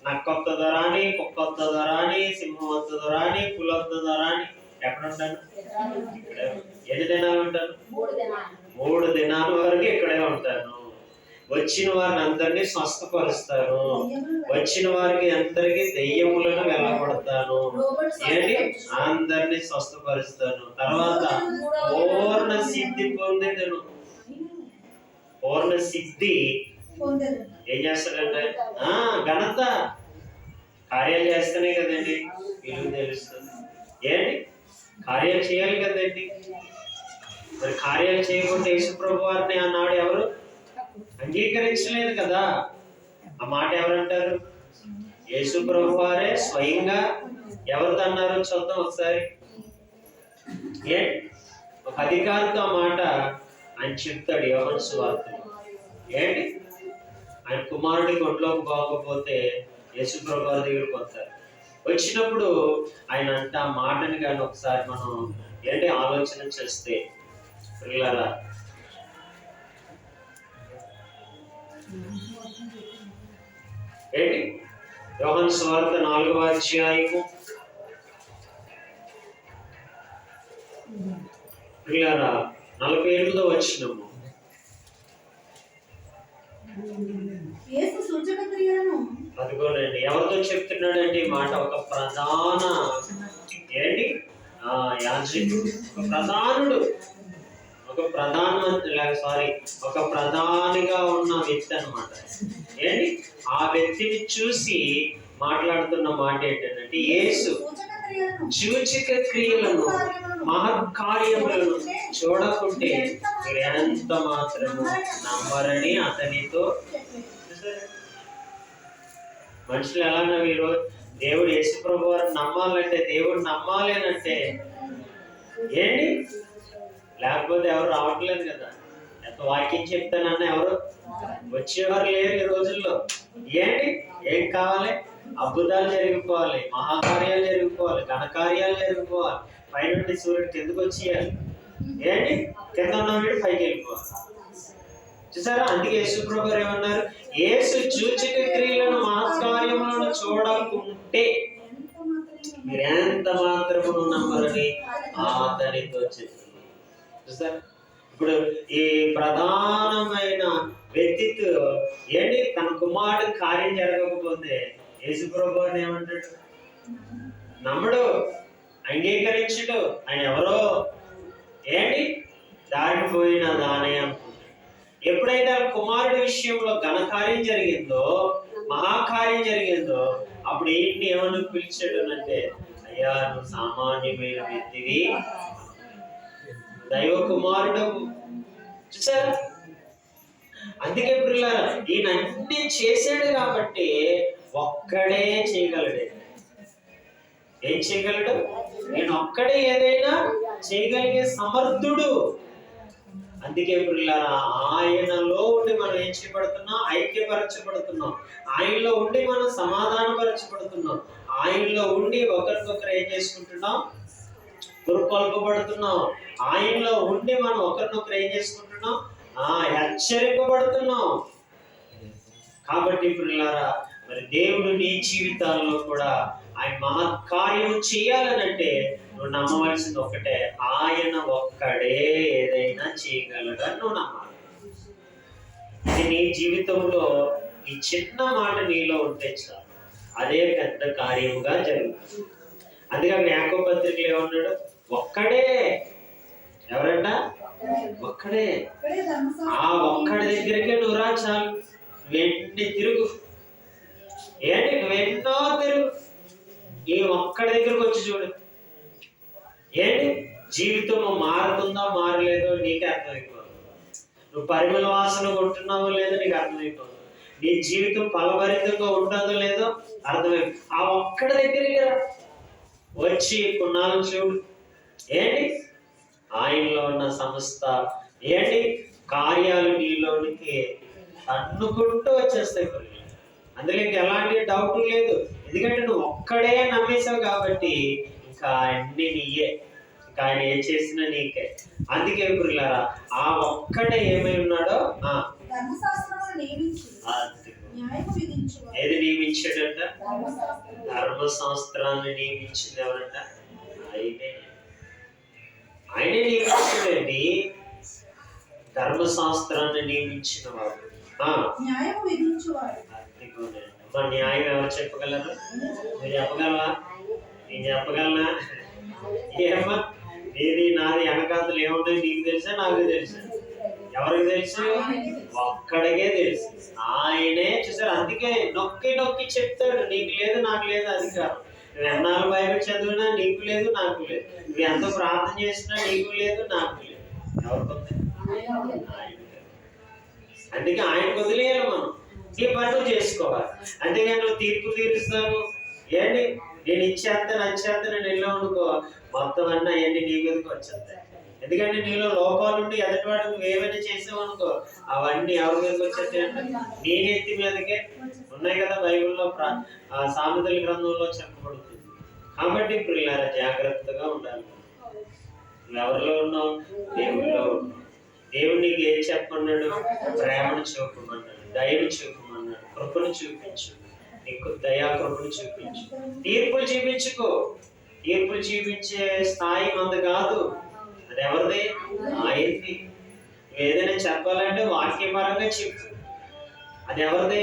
నక్క వస్తుందో రాని, కుక్క వస్తుందో రాని, సింహం వస్తుందో రాని, పులి వస్తుందో రాని, ఎక్కడ ఉంటాను? ఇక్కడే. ఎన్ని దినాలు ఉంటాను? 3 దినాల వరకు ఇక్కడే ఉంటాను. వచ్చిన వారిని అందరినీ స్వస్థపరుస్తాను. వచ్చిన వారికి అందరికి దెయ్యములను వెళ్ళగొడతాను. ఏంటి? అందరినీ స్వస్థపరుస్తాను. తర్వాత పూర్ణ సిద్ధి పొందేదను. పూర్ణ సిద్ధి ఏం చేస్తాడంటే ఘనత కార్యాలు చేస్తేనే కదండి విలువ తెలుస్తుంది. ఏంటి? కార్యాలు చేయాలి కదండి. మరి కార్యాలు చేయకుండా యేసుప్రభు వారిని అన్నాడు ఎవరు అంగీకరించలేదు కదా. ఆ మాట ఎవరంటారు? యేసుప్రభు వారే స్వయంగా ఎవరితో అన్నారు? చూద్దాం ఒకసారి. ఒక అధికారితో ఆ మాట ఆయన చెప్తాడు యోహాను సువార్తలో. ఏంటి? ఆయన కుమారుడికి ఒంట్లోకి బాగోకపోతే యేసుప్రభు వారి దగ్గరికి వస్తారు. వచ్చినప్పుడు ఆయన అంటే ఆ మాటని కానీ ఒకసారి మనం ఏంటి ఆలోచన చేస్తే పిల్లరా, ఏంటి యోహాను సువార్త 4వ అధ్యాయము పిల్లరా 48వ వచనము. అదిగోనండి ఎవరితో చెప్తున్నాడండి మాట? ఒక ప్రధాన ఏంటి యాజకుడు, ఒక ప్రధానుడు, ఒక ప్రధానమంత్రి ఒక ప్రధానిగా ఉన్న వ్యక్తి అన్నమాట. ఏంటి? ఆ వ్యక్తిని చూసి మాట్లాడుతున్న మాట ఏంటంటే యేసు సూచక క్రియలను మహత్కార్యములను చూడకుంటే మీరు ఎంత మాత్రము నమ్మరని అతనితో. మనుషులు ఎలా నవ్వు? దేవుడు యేసుప్రభు వారు నమ్మాలంటే, దేవుడు నమ్మాలి అని అంటే ఏంటి? లేకపోతే ఎవరు రావట్లేదు కదా. ఎంత వాక్యం చెప్తానన్నా ఎవరు వచ్చేవారు లేరు ఈ రోజుల్లో. ఏంటి? ఏం కావాలి? అద్భుతాలు జరిగిపోవాలి, మహాకార్యాలు జరిగిపోవాలి, ఘనకార్యాలు జరిగిపోవాలి. పైనుండి సూర్యుడు కిందకు వచ్చేయాలి. ఏంటి? కింద ఉన్న వీడు పైకి వెళ్ళిపోవాలి. చూసారా? అందుకే యేసుప్రభు గారు ఏమన్నారు? యేసు సూచక క్రియలను మహత్కార్యములను చూడకుంటే మీరు ఎంత మాత్రము నమ్మరని అతనితో చెప్తున్నారు. చూసారా? ఇప్పుడు ఈ ప్రధానమైన వ్యక్తిత్వం ఏంటి? తన కుమారుడు కార్యం జరగకపోతే యేసుప్రభు అని ఏమంటాడు? నమ్మడు, అంగీకరించడు. ఆయన ఎవరో ఏంటి దాటిపోయిన దానే అనుకుంటాడు. ఎప్పుడైతే ఆ కుమారుడి విషయంలో ఘనకార్యం జరిగిందో, మహాకార్యం జరిగిందో, అప్పుడు ఏంటి ఏమన్నా పిలిచాడు అంటే, అయ్యా నువ్వు సామాన్యమైన వ్యక్తివి, దైవ కుమారుడు. చూసారా? అందుకే పిల్లలు ఈయన అన్ని చేశాడు కాబట్టి ఒక్కడే చేయగలడు. ఏం చేయగలడు? నేను ఒక్కడే ఏదైనా చేయగలిగే సమర్థుడు. అందుకే పిల్లరా ఆయనలో ఉండి మనం ఏం చేయబడుతున్నాం? ఐక్యపరచబడుతున్నాం. ఆయనలో ఉండి మనం సమాధానపరచబడుతున్నాం. ఆయనలో ఉండి ఒకరికొకరు ఏం చేసుకుంటున్నాం? పురుకొల్పబడుతున్నాం. ఆయనలో ఉండి మనం ఒకరినొకరు ఏం చేసుకుంటున్నాం? హెచ్చరింపబడుతున్నాం. కాబట్టి పిల్లరా మరి దేవుడు నీ జీవితాల్లో కూడా ఆయన మహత్కార్యం చేయాలనంటే నువ్వు నమ్మవలసింది ఒకటే, ఆయన ఒక్కడే ఏదైనా చేయగలడని నువ్వు నమ్మాలి. ఇది నీ జీవితంలో ఈ చిన్న మాట నీలో ఉంటే చాలు, అదే పెద్ద కార్యముగా జరుగుతుంది. అందుకే యాకోబు పత్రికలో ఏమన్నాడు? ఒక్కడే. ఎవరంట? ఒక్కడే. ఆ ఒక్కడి దగ్గరికే నువ్వు రా చాలు. వెంటనే తిరుగు. ఏంటి? నువ్వెన్నో తిరుగు. ఈ ఒక్కడి దగ్గరకు వచ్చి చూడు. ఏంటి? జీవితం మారుతుందో మారలేదో నీకే అర్థమైపోతుంది. నువ్వు పరిమళ వాసన కొట్టున్నావో లేదో నీకు అర్థమైపోతుంది. నీ జీవితం ఫలభరితంగా ఉంటుందో లేదో అర్థమైపోతుంది. ఆ ఒక్కడి దగ్గరికి వచ్చి కొన్నాళ్ళు చూడు, ఏంటి ఆయనలో ఉన్న సమస్త ఏంటి కార్యాలు నీలోనికి తన్నుకుంటూ వచ్చేస్తాయి. అందులోకి ఎలాంటి డౌట్ లేదు. ఎందుకంటే నువ్వు ఒక్కడే నమ్మేశావు కాబట్టి ఇంకా అన్ని నీయే, ఇంకా ఆయన ఏ చేసినా నీకే. అందుకే పిల్లరా ఆ ఒక్కడే ఏమై ఉన్నాడో ఏది నియమించాడంట? ధర్మశాస్త్రాన్ని నియమించింది ఎవరంట? ఆయనే నియమించాడండి. ధర్మశాస్త్రాన్ని నియమించిన వాడు, మా న్యాయం ఎవరు చెప్పగలరు? నువ్వు చెప్పగలవా? నేను చెప్పగలనా? ఏమా నీది నాది వెనకాతలు ఏముంటాయి నీకు తెలుసా? నాకు తెలుసా? ఎవరికి తెలుసు? ఒక్కడికే తెలుసు. ఆయనే చూసారు. అందుకే నొక్కి నొక్కి చెప్తాడు, నీకు లేదు నాకు లేదు అధికారం. నువ్వు ఎన్నాళ్ళు బైబిల్ చదివినా నీకు లేదు నాకు లేదు. నువ్వు ఎంత ప్రార్థన చేసినా నీకు లేదు నాకు లేదు. ఎవరికి? అందుకే ఆయనకు వదిలేయాలి. మనం నీ పనులు చేసుకోవాలి. అంతేగాని నువ్వు తీర్పు తీరుస్తాను ఏంటి నేను ఇచ్చేస్తాను వచ్చేస్తాను నేను వెళ్ళావు అనుకో, మొత్తం అన్నీ అవన్నీ నీ మీదకి వచ్చేస్తాయి. ఎందుకంటే నీలో లోపాల నుండి ఎదటివాడు నువ్వు ఏమైనా చేసావు అనుకో, అవన్నీ ఎవరి మీదకి వచ్చేస్తాయి అంటే నీ నెత్తి మీదకే ఉన్నాయి కదా. బైబిల్లో సామెతల గ్రంథంలో చెప్పబడుతుంది. కాబట్టి పిల్లల జాగ్రత్తగా ఉండాలి. నువ్వు ఎవరిలో ఉన్నావు? దేవుడిలో ఉన్నావు. దేవుడు నీకు ఏం చెప్పమన్నాడు? ప్రేమను చూపమన్నాడు, దయను చూపమన్నాడు, కృపను చూపించు. నీకు దయా కృపను చూపించు. తీర్పులు చూపించుకో. తీర్పులు చూపించే స్థాయి మంది కాదు, అది ఎవరిది? ఆయనది. నువ్వు ఏదైనా చెప్పాలంటే వాక్యపరంగా చెప్పు. అది ఎవరిది?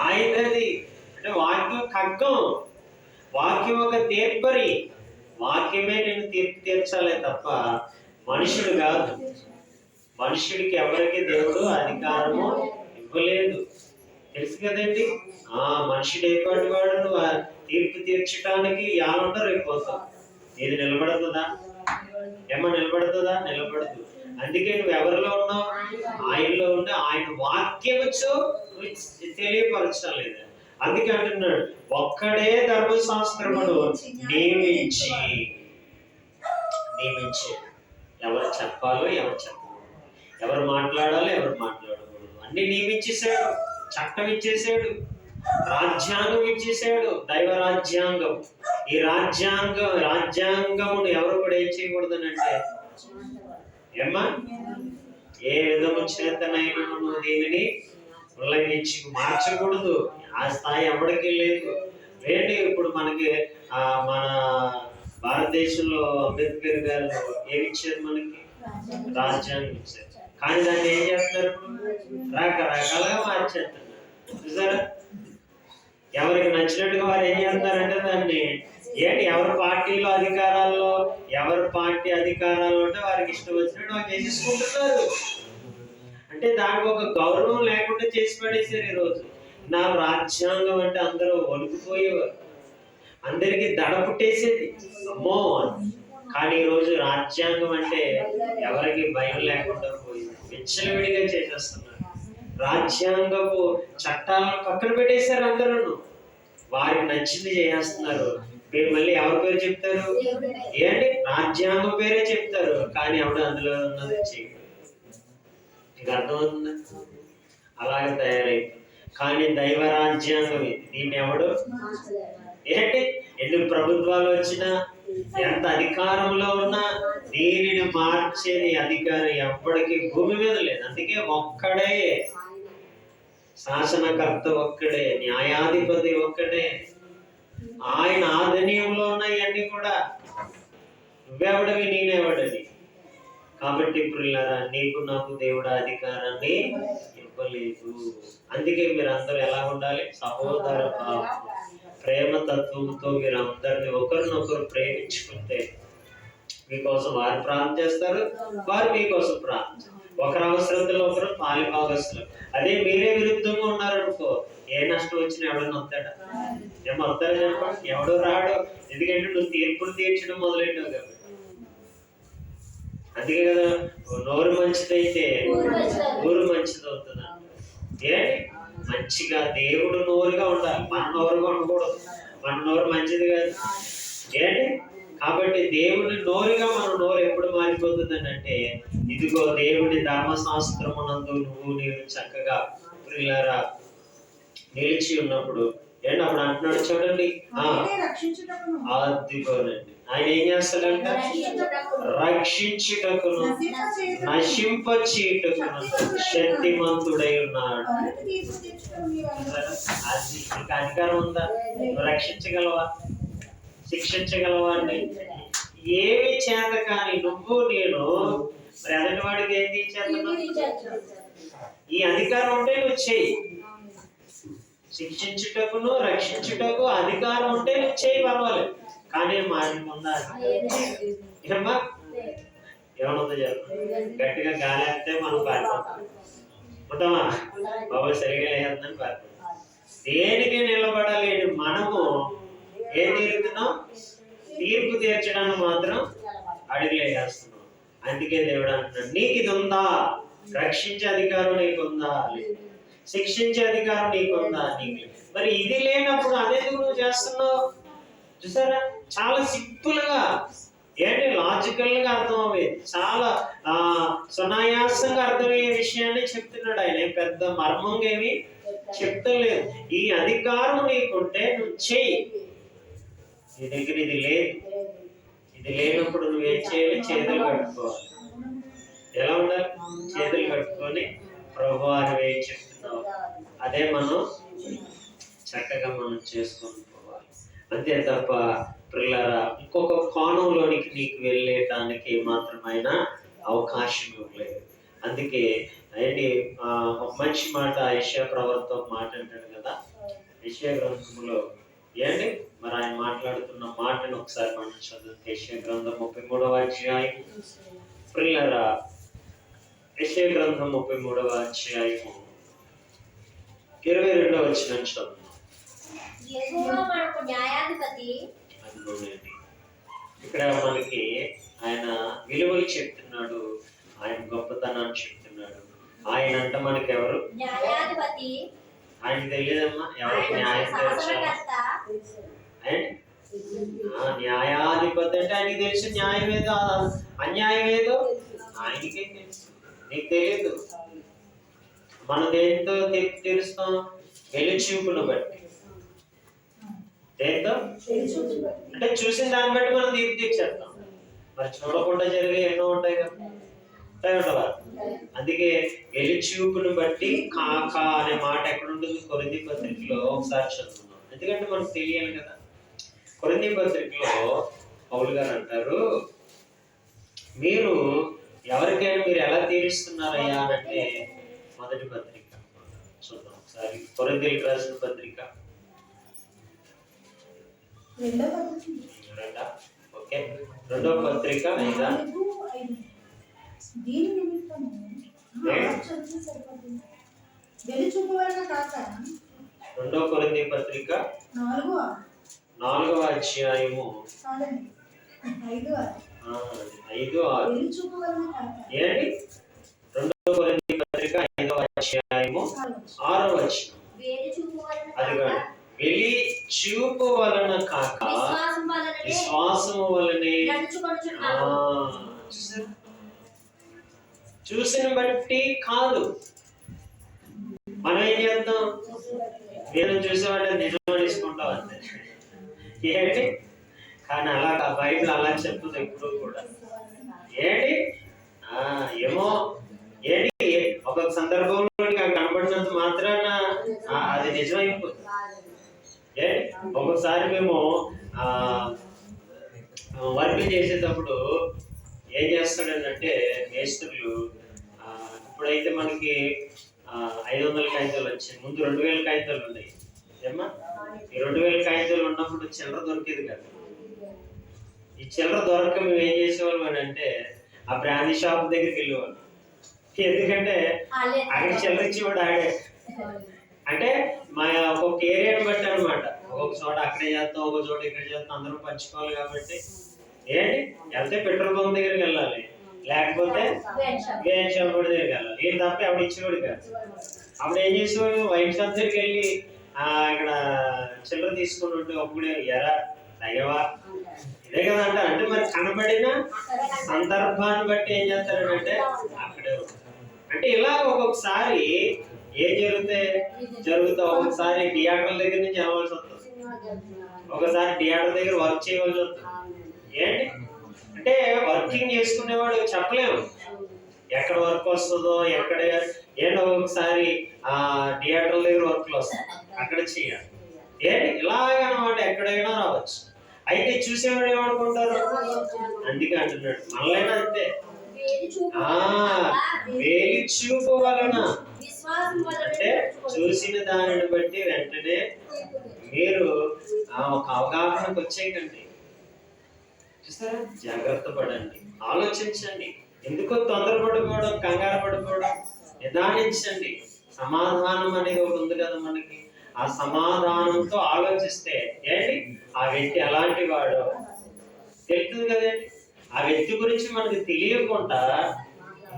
ఆయనది. అంటే వాక్యం ఖడ్గం, వాక్యం ఒక తీర్పరి. వాక్యమే నేను తీర్పు తీర్చాలే తప్ప మనుషుడు కాదు. మనుషుడికి ఎవరికి దేవుడు అధికారము ఇవ్వలేదు. తెలుసు కదండి. మనుషుడు ఏపాటి వాడు? నువ్వు తీర్పు తీర్చడానికి యాలుంట రేపు పోతావు. ఇది నిలబడుతుందా? ఏమో నిలబడుతుందా? నిలబడదు. అందుకే నువ్వు ఎవరిలో ఉన్నావు? ఆయనలో ఉండి ఆయన వాక్యవచ్చు తెలియపరచలేదు. అందుకే అంటున్నాడు ఒక్కడే ధర్మశాస్త్రమును నియమించి ఎవరు చెప్పాలో ఎవరు చెప్పాలి, ఎవరు మాట్లాడాలో ఎవరు మాట్లాడకూడదు అన్ని నియమించేశాడు. చట్టం ఇచ్చేసాడు, రాజ్యాంగం ఇచ్చేసాడు, దైవ రాజ్యాంగం. ఈ రాజ్యాంగమును ఎవరు కూడా ఏం చేయకూడదనంటే ఏమ్మా ఏ విధము చేతనైనా నువ్వు దీనిని ఉల్లంఘించి మార్చకూడదు. ఆ స్థాయి ఎవరికి లేదు. ఏంటి ఇప్పుడు మనకి మన భారతదేశంలో అంబేద్కర్ గారు ఏమి ఇచ్చారు? మనకి రాజ్యాంగం ఇచ్చారు. కానీ దాన్ని ఏం చేస్తున్నారు? రకరకాలుగా మార్చేస్తున్నారు. చూసారా? ఎవరికి నచ్చినట్టుగా వారు ఏం చేస్తారంటే దాన్ని ఏంటి ఎవరి పార్టీలో అధికారాల్లో ఎవరి పార్టీ అధికారాలు అంటే వారికి ఇష్టం వచ్చినట్టు వాళ్ళు చేసేసుకుంటున్నారు. అంటే దానికి ఒక గౌరవం లేకుండా చేసి పడేసారు. ఈరోజు నా రాజ్యాంగం అంటే అందరూ వణికిపోయేవారు, అందరికి దడ పుట్టేసేది అమ్మో. కానీ ఈరోజు రాజ్యాంగం అంటే ఎవరికి భయం లేకుండా పోయింది. విచ్చలవిడిగా చేసేస్తున్నారు. రాజ్యాంగపు చట్టాలను పక్కన పెట్టేశారు. అందరూ వారికి నచ్చింది చేసేస్తున్నారు. మీరు మళ్ళీ ఎవరి పేరు చెప్తారు? ఏంటి రాజ్యాంగం పేరే చెప్తారు, కానీ ఎవడు అందులో ఉన్నది చేయడు. నీకు అర్థమవుతుందా? అలాగే తయారైంది. కానీ దైవ రాజ్యాంగం ఇది. దీన్ని ఎవడు ఏంటి ఎన్ని ప్రభుత్వాలు వచ్చినా ఎంత అధికారంలో ఉన్నా దీనిని మార్చేది అధికారం ఎప్పటికీ భూమి మీద లేదు. అందుకే ఒక్కడే శాసనకర్త, ఒక్కడే న్యాయాధిపతి, ఒక్కడే. ఆయన ఆధీనంలో ఉన్నాయన్నీ కూడా. నువ్వెవడవి నేనెవడని. కాబట్టి పిల్లరా నీకు నాకు దేవుడు అధికారాన్ని ఇవ్వలేదు. అందుకే మీరు అందరూ ఎలా ఉండాలి? సహోదర భావం, ప్రేమ తత్వంతో మీరు అందరినీ ఒకరినొకరు ప్రేమించుకుంటే మీకోసం వారు ప్రార్థన చేస్తారు, వారు మీకోసం ప్రార్థన. ఒకరి అవసరతలో ఒకరు పాలి భాగస్తులు. అదే మీరే విరుద్ధంగా ఉన్నారనుకో, ఏ నష్టం వచ్చినా ఎవడన్నా వస్తాడా? ఏమో వస్తాడు చెప్పండి? ఎవడో రాడు. ఎందుకంటే నువ్వు తీర్పులు తీర్చడం మొదలెట్టావు కాబట్టి. అందుకే కదా నోరు మంచిదైతే ఊరు మంచిది అవుతుంది. ఏంటి మంచిగా దేవుడు నోరుగా ఉండాలి, మన నోరుగా ఉండకూడదు. మన నోరు మంచిది కాదు. ఏంటి కాబట్టి దేవుని నోరుగా మన నోరు ఎప్పుడు మారిపోతుందని అంటే, ఇదిగో దేవుడి ధర్మశాస్త్రమునందు నీవు చక్కగా ప్రియులారా నిలిచి ఉన్నప్పుడు ఏంటి అప్పుడు అంటున్నాడు చూడండి, అదిగోనండి ఆయన ఏం చేస్తాడంట, రక్షించుటకును నశింపచేయుటకును శక్తిమంతుడై ఉన్నాడు. అది నీకు అధికారం ఉందా? రక్షించగలవా? శిక్షించగలవా? అండి ఏమి చేత కానీ నువ్వు నేను మరి ఎలాంటి వాడికి ఏం చేస్తున్నావు? ఈ అధికారం ఉంటే నువ్వు చెయ్యి. శిక్షించుటకును రక్షించుటకు అధికారం ఉంటే నువ్వు చేయి, పర్వాలేదు. కానీ మాది ఉందా? ఏమన్నా ఏమనుందో చెప్పు. గట్టిగా గాలి వేస్తే మనం పారిపోతాం. ఉంటామా? బాబు సరిగా లేదని పారిపోతాం. దేనికి నిలబడాలి? మనము ఏం తీరుతున్నాం? తీర్పు తీర్చడానికి మాత్రం అడుగులు వేస్తున్నాం. అందుకే దేవుడు అంటున్నాడు, నీకు ఇది ఉందా? రక్షించే అధికారం నీకుందా? శిక్షించే అధికారం నీకుందా? నీకు మరి ఇది లేనప్పుడు అదెందుకు నువ్వు చేస్తున్నావు? చూసారా, చాలా సింపుల్ గా ఏంటి లాజికల్ గా అర్థమయ్యేది, చాలా సునాయాసంగా అర్థమయ్యే విషయాన్ని చెప్తున్నాడు ఆయన. పెద్ద మర్మంగా ఏమి చెప్తలేదు. ఈ అధికారం నీకుంటే నువ్వు చెయ్యి. నీ దగ్గర ఇది లేదు. ఇది లేనప్పుడు నువ్వేం చేయాలి? చేతులు కట్టుకోవాలి. ఎలా ఉండాలి? చేతులు కట్టుకొని ప్రభువా నువ్వేం చెప్తున్నావు అదే మనం చక్కగా మనం చేసుకొని పోవాలి. అంతే తప్ప ప్రియులారా ఇంకొక కోణంలోనికి నీకు వెళ్ళేటానికి మాత్రమైన అవకాశం ఇవ్వలేదు. అందుకే ఏంటి ఒక మంచి మాట యెషయా ప్రవక్త ఒక మాట అంటాడు కదా, యెషయా గ్రంథంలో ఏంటి మరి ఆయన మాట్లాడుతున్న మాటను ఒకసారి మనం చదువుతే, యెషయా గ్రంథం 33వ అధ్యాయం ప్రియులారా, యెషయా గ్రంథం 33వ అధ్యాయము 22వ వచనం చదువు. ఇక్కడ మనకి ఆయన విలువలు చెప్తున్నాడు, ఆయన గొప్పతనాన్ని చెప్తున్నాడు. ఆయన అంట మనకి ఎవరు? ఆయనకి తెలియదమ్మా ఎవరికి న్యాయం తీర్చాలి. న్యాయాధిపతి అంటే ఆయనకి తెలుసు న్యాయం ఏదో అన్యాయం ఏదో ఆయనకే తెలుసు, నీకు తెలియదు. మనం దేంతో తీరుస్తాం? వెలుచూపును బట్టి. దేంతో అంటే చూసిన దాన్ని బట్టి మనం తీర్పు తీర్చేస్తాం. మరి చూడకుండా జరిగే ఎన్నో ఉంటాయి కదా, ఉంటావా? అందుకే వెలుచూపును బట్టి కాక అనే మాట ఎక్కడ ఉంటుంది? కొరింథీ పత్రికలో ఒకసారి చదువుతున్నాం, ఎందుకంటే మనకు తెలియాలి కదా. కొరింథీ పత్రికలో పౌలు గారు అంటారు, మీరు ఎవరికైనా మీరు ఎలా తీరుస్తున్నారయ్యా అంటే, మొదటి పత్రిక చూద్దాం ఒకసారి. కొరింథీయులకు రాసిన పత్రిక రెండవ పత్రిక 5వ రెండవ కొరింథీ పత్రిక 4వ అధ్యాయము 5-6 ఏంటి? రెండవ కొరింథీ పత్రిక 5వ అధ్యాయము 6వ వచనం. అది కాదు, వెలి చూపు వలన కాక విశ్వాసము వలనే. చూసిన బట్టి కాదు. మనం ఏం చేద్దాం? నేను చూసేవాళ్ళని నిజం తీసుకుంటాం అంతే. ఏంటి కానీ అలా బైబిల్ అలా చెప్తుంది ఎప్పుడు కూడా. ఏంటి ఏమో ఏంటి ఒక సందర్భంలో కనబడినంత మాత్రాన అది నిజమైపోతుంది. ఏంటి ఒక్కొక్కసారి మేము వర్క్ చేసేటప్పుడు ఏం చేస్తాడంటే మేస్త్రులు, ఇప్పుడైతే మనకి 500 కాగితాలు వచ్చాయి, ముందు 2000 కాగితాలు ఉన్నాయి ఏమ్మా. ఈ 2000 కాగితాలు ఉన్నప్పుడు చిల్లర దొరికేది కదా. ఈ చిల్లర దొరక మేము ఏం చేసేవాళ్ళం అని అంటే ఆ బ్రాందీ షాప్ దగ్గరికి వెళ్ళేవాళ్ళం. ఎందుకంటే అక్కడ చిల్లర ఇచ్చేవాడు ఆడే. అంటే మా ఒక్కొక్క ఏరియాని బట్టి అనమాట, ఒక్కొక్క చోట అక్కడే చేస్తాం, ఒక్కొక్క చోట ఇక్కడ చేస్తాం, అందరం పంచుకోవాలి. కాబట్టి ఏంటి వెళ్తే పెట్రోల్ బంక్ దగ్గరికి వెళ్ళాలి, లేకపోతే వేరే షాప్ కూడా తిరగాలి. ఏం తప్ప అప్పుడు ఇచ్చేవాడు కాదు. అప్పుడు ఏం చేసేవాడు, వైట్ షాప్ దగ్గరికి వెళ్ళి ఇక్కడ చిల్లర తీసుకుని ఉంటే అప్పుడే ఎరా తగ్గవా ఇదే కదా అంటారు. అంటే మరి కనబడిన సందర్భాన్ని బట్టి ఏం చేస్తారంటే అక్కడే అంటే ఇలా ఒక్కొక్కసారి ఏం జరుగుతా ఒక్కొక్కసారి థియేటర్ల దగ్గర నుంచి వెళ్ళవలసి వస్తుంది, ఒకసారి థియేటర్ దగ్గర వర్క్ చేయవలసి వస్తుంది. ఏంటి అంటే వర్కింగ్ చేసుకునేవాడు చెప్పలేము ఎక్కడ వర్క్ వస్తుందో ఎక్కడ ఏంటో. ఒకసారి థియేటర్ల దగ్గర వర్క్లు వస్తాయి, అక్కడ చేయాలి. ఏంటి ఇలాగనమాట ఎక్కడైనా రావచ్చు. అయితే చూసేవాడు ఏమనుకుంటారు, అందుకే అంటున్నాడు మనలైనా అంతే. వేలి చూపు వలన అంటే చూసిన దానిని బట్టి వెంటనే మీరు ఒక అవగాహనకు వచ్చేయకండి. చూసారా, జాగ్రత్త పడండి, ఆలోచించండి. ఎందుకో తొందరపడిపోవడం, కంగారు పడిపోవడం, నిదానించండి. సమాధానం అనేది ఒకటి ఉంది కదా మనకి. ఆ సమాధానంతో ఆలోచిస్తే ఏంటి ఆ వ్యక్తి ఎలాంటి వాడో తెలుస్తుంది కదండి. ఆ వ్యక్తి గురించి మనకు తెలియకుండా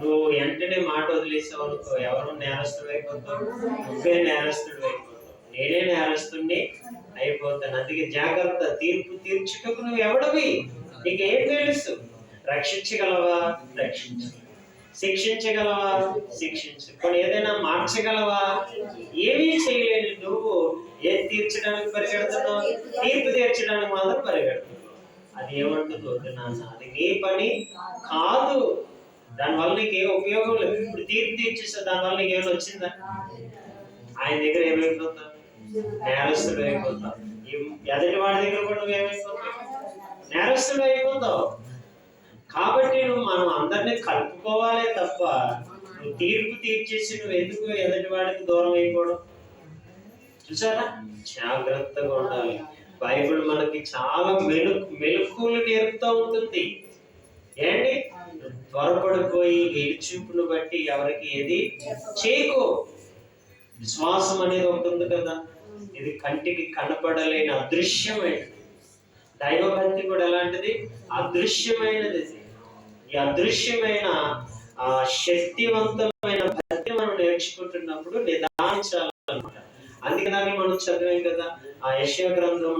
నువ్వు వెంటనే మాట వదిలేసావు అనుకో, ఎవరు నేరస్తుడు అయిపోతావు, నువ్వే నేరస్తుడు అయిపోతావు, నేనే నేరస్తుడిని అయిపోతాను. అందుకే జాగ్రత్త. తీర్పు తీర్చుటకు నువ్వు ఎవడవి, నీకేం తెలుసు? రక్షించగలవా? రక్షించు. శిక్షించగలవా? శిక్షించు. కొన్ని ఏదైనా మార్చగలవా? ఏమీ చేయలేని నువ్వు ఏం తీర్చడానికి పరిగెడుతున్నావు? తీర్పు తీర్చడానికి మాత్రం పరిగెడుతున్నావు. అది ఏమంటుంది, వద్దు నాన్న, అది నీ పని కాదు, దానివల్ల నీకు ఏ ఉపయోగం లేదు. ఇప్పుడు తీర్పు తీర్చేస్తా, దానివల్ల నీకు ఏమైనా వచ్చిందా? ఆయన దగ్గర ఏమైపోతావు? నేరస్తుడు అయిపోతావు. ఎదుటి వాడి దగ్గర కూడా నువ్వేమైపోతావు? నేరస్తుడు అయిపోతావు. కాబట్టి మనం అందరినీ కలుపుకోవాలే తప్ప నువ్వు తీర్పు తీర్చేసి నువ్వు ఎందుకు ఎదుటి వాడికి దూరం అయిపోవడం? చూసారా, జాగ్రత్తగా ఉండాలి. బైబిల్ మనకి చాలా మెలకువలు నేర్పుతూ ఉంటుంది. ఏంటి, త్వరపడిపోయి ఎలుచూపును బట్టి ఎవరికి ఏది చేయకు. విశ్వాసం అనేది ఒకటి ఉంది కదా, ఇది కంటికి కనపడలేని అదృశ్యమైనది. దైవభక్తి కూడా ఎలాంటిది? అదృశ్యమైనది. ఈ అదృశ్యమైన శక్తివంతమైన భక్తి మనం నేర్చుకుంటున్నప్పుడు నిదానించాలన్నమాట. అందుకని మనం చదివాం కదా, ఆ యెషయా గ్రంథం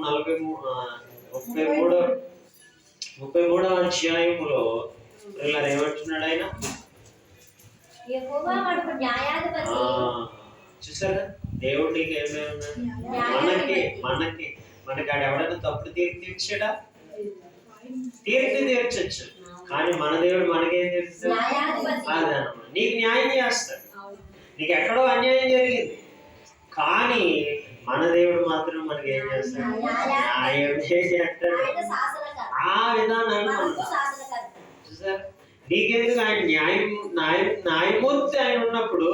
33వ అధ్యాయములో ఏమంటున్నాడు ఆయన? చూసారా, దేవుడు నీకు ఏమేమి మనకి ఆడ ఎవడైనా తప్పుడు తీర్పు తీర్చాడా? తీర్పు తీర్చచ్చు, కానీ మన దేవుడు మనకేం తీరుస్తాడు? అదనమాట, నీకు న్యాయం చేస్తాడు. నీకు ఎక్కడో అన్యాయం జరిగింది, కానీ మన దేవుడు మాత్రం మనకి ఏం చేస్తాడు? న్యాయం చేస్తాడు. ఆ విధానాన్ని చూసారు. నీకెందుకు? ఆయన న్యాయమూర్తి ఆయన ఉన్నప్పుడు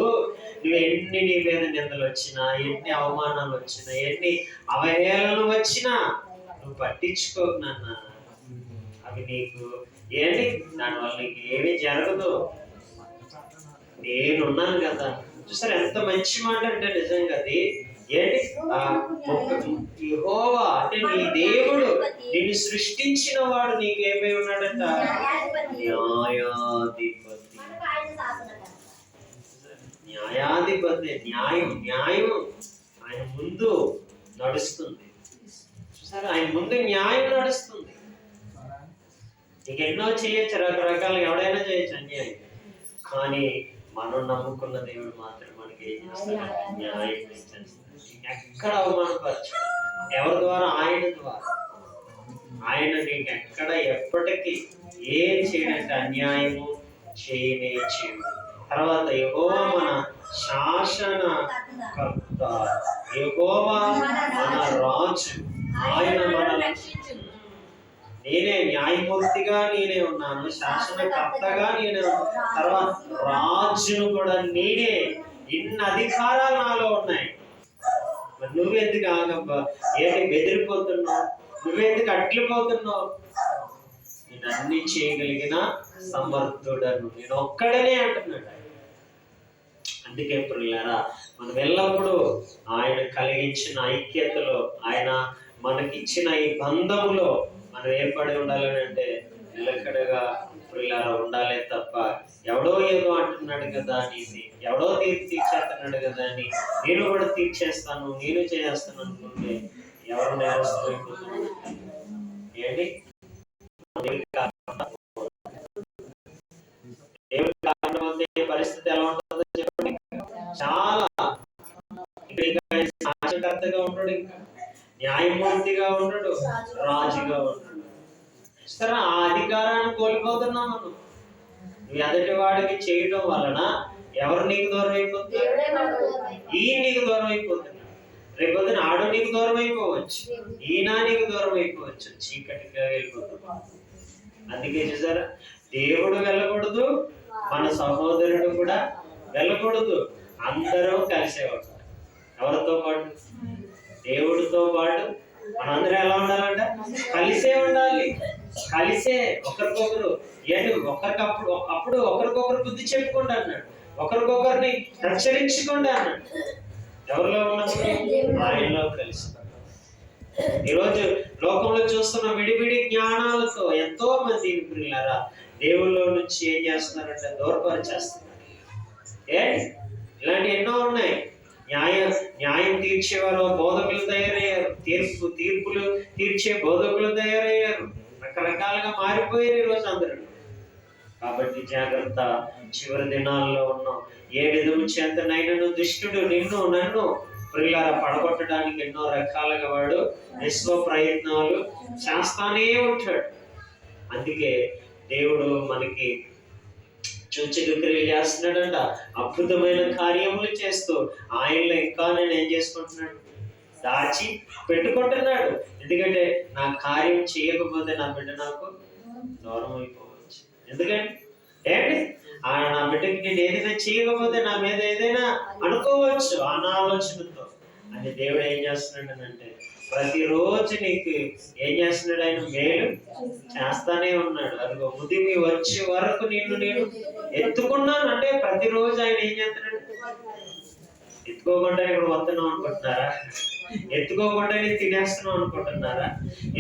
నువ్వు ఎన్ని నీ మీద నిందలు వచ్చినా, ఎన్ని అవమానాలు వచ్చినా, ఎన్ని అవహేళనలు వచ్చినా నువ్వు పట్టించుకోకు నాన్న. అవి నీకు ఏంటి, దానివల్ల నీకు ఏమీ జరగదు, నేనున్నాను కదా. చూసారు ఎంత మంచి మాట అంటే నిజంగా అది. ఏంటి, యెహోవా అంటే నీ దేవుడు, నిన్ను సృష్టించిన వాడు నీకు ఏమై ఉన్నాడంట? న్యాయాధిపతి. న్యాయాధిపతి. న్యాయం ఆయన ముందు నడుస్తుంది. చూసారా, ఆయన ముందు న్యాయం నడుస్తుంది. నీకు ఎన్నో చేయొచ్చు, రకరకాలుగా ఎవడైనా చేయొచ్చు అన్యాయం, కానీ మనం నమ్ముకున్న దేవుడు మాత్రం మనకి ఏం చేస్తాడు? న్యాయం చేస్తాడు. ఎక్కడ అవమానపరచు, ఎవరి ద్వారా? ఆయన ద్వారా. ఆయన నీకు ఎక్కడ ఎప్పటికీ ఏం చేయడంటే అన్యాయము చేయనే చేయడు. తర్వాత యెహోవా మన శాసన కర్త, యెహోవా మన రాజు, ఆయన మన నేనే న్యాయమూర్తిగా నేనే ఉన్నాను, శాసనకర్తగా నేనే ఉన్నాను, తర్వాత రాజును కూడా నేనే. ఇన్ని అధికారాలు నాలో ఉన్నాయి. మరి నువ్వెందుకు ఆగబ్బా? ఏంటి బెదిరిపోతున్నావు? నువ్వెందుకు అట్లిపోతున్నావు? నేను అన్ని చేయగలిగిన సమర్థుడను, నేను ఒక్కడనే అంటున్నాడు. అందుకే ప్రియులారా, మనం ఎల్లప్పుడూ ఆయన కలిగించిన ఐక్యతలో, ఆయన మనకిచ్చిన ఈ బంధంలో మనం ఏర్పడి ఉండాలని అంటే నిలకడగా పిల్లలు ఉండాలి తప్ప ఎవడో ఏదో అంటున్నాడు కదా అనేసి, ఎవడో తీర్చేస్తున్నాడు కదా అని నేను కూడా తీర్చేస్తాను, నేను చేస్తాను అనుకుంటే ఎవరు నేరస్తులైపోతున్నారు ఏంటి? దేవుడి కారణం అంటే పరిస్థితి ఎలా ఉంటుందో చెప్పండి. చాలా శాసనకర్తగా ఉంటాడు, ఇంకా న్యాయమూర్తిగా ఉంటాడు, రాజుగా ఉంటాడు. సరే, ఆ అధికారాన్ని కోల్పోతున్నాం మనం. నువ్వు ఎదుటి వాడికి చేయడం వలన ఎవరు నీకు దూరం అయిపోతున్నారు? ఈ నీకు దూరం అయిపోతున్నారు. రేపొద్దున ఆడు నీకు దూరం అయిపోవచ్చు, ఈయన నీకు దూరం అయిపోవచ్చు, చీకటిగా వెళ్ళిపోతున్నాం. అందుకే చూసారా, దేవుడు వెళ్ళకూడదు, మన సహోదరుడు కూడా వెళ్ళకూడదు, అందరూ కలిసే ఉంటారు. ఎవరితో పాటు? దేవుడితో పాటు మనందరం ఎలా ఉండాలంట? కలిసే ఉండాలి. కలిసే ఒకరికొకరు ఏంటి, అప్పుడు ఒకరికొకరు బుద్ధి చెప్పుకోండి అన్నాడు, ఒకరికొకరిని హెచ్చరించుకోండి అన్నాడు. ఎవరిలో ఉన్నప్పుడు? ఆయనలో కలిసి. ఈరోజు లోకంలో చూస్తున్న విడివిడి జ్ఞానాలతో ఎంతో మంది ప్రియులారా దేవుళ్ళ నుంచి ఏం చేస్తున్నారంటే దూరపరిచేస్తున్నారు. ఇలాంటి ఎన్నో ఉన్నాయి. న్యాయం తీర్చేవారు బోధకులు తయారయ్యారు, తీర్పులు తీర్చే బోధకులు తయారయ్యారు, రకరకాలుగా మారిపోయారు ఈరోజు అందరూ. కాబట్టి జాగ్రత్త, చివరి దినాల్లో ఉన్నాం. ఏ విధము చేతనైనను దుష్టుడు నన్ను ప్రియులారా పడగొట్టడానికి ఎన్నో రకాలుగా వాడు విశ్వ ప్రయత్నాలు చేస్తానే ఉంటాడు. అందుకే దేవుడు మనకి సూచక క్రియలు చేస్తున్నాడంట, అద్భుతమైన కార్యములు చేస్తూ ఆయనలో ఇంకా నేను ఏం చేసుకుంటున్నాడు? దాచి పెట్టుకుంటున్నాడు. ఎందుకంటే నా కార్యం చేయకపోతే నా బిడ్డ నాకు దూరం అయిపోవచ్చు. ఎందుకంటే నా బిడ్డకి నేను ఏదైనా చేయకపోతే నా మీద ఏదైనా అనుకోవచ్చు అనాలోచనతో. అని దేవుడు ఏం చేస్తున్నాడు అంటే ప్రతిరోజు నీకు ఏం చేస్తున్నాడు? ఆయన మేలు చేస్తానే ఉన్నాడు. అదిగో ముదిమి వచ్చే వరకు నేను ఎత్తుకున్నాను అంటే ప్రతిరోజు ఆయన ఏం చేస్తున్నాడు? ఎత్తుకోకుండా ఇక్కడ వస్తున్నాం అనుకుంటున్నారా? ఎత్తుకోకుండానే తినేస్తున్నాం అనుకుంటున్నారా?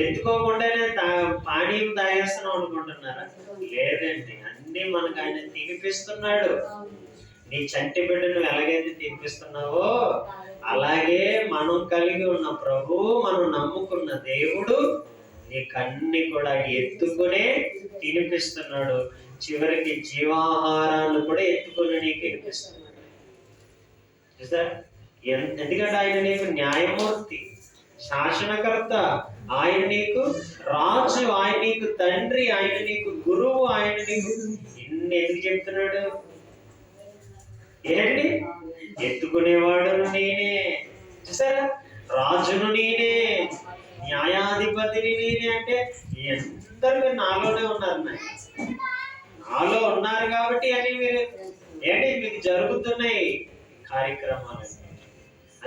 ఎత్తుకోకుండానే పానీయం తాగేస్తున్నాం అనుకుంటున్నారా? లేదండి, అన్ని మనకు ఆయన తినిపిస్తున్నాడు. నీ చంటి బిడ్డను ఎలాగైతే తినిపిస్తున్నావో అలాగే మనం కలిగి ఉన్న ప్రభువు, మనం నమ్ముకున్న దేవుడు నీకన్ని కూడా ఎత్తుకునే తినిపిస్తున్నాడు. చివరికి జీవాహారాన్ని కూడా ఎత్తుకుని నీకు తినిపిస్తున్నాడు. ఎందుకంటే ఆయన నీకు న్యాయమూర్తి, శాసనకర్త, ఆయన నీకు రాజు, ఆయన నీకు తండ్రి, ఆయన నీకు గురువు, ఆయన నీకు ఇన్ని ఎందుకు చెప్తున్నాడు? ఏంటి? ఎత్తుకునేవాడును నేనే, చూసారా, రాజును నేనే, న్యాయాధిపతిని నేనే. అంటే అందరూ నాలోనే ఉన్నారు, నాలో ఉన్నారు కాబట్టి అని మీరు మీకు జరుగుతున్నాయి కార్యక్రమాలు.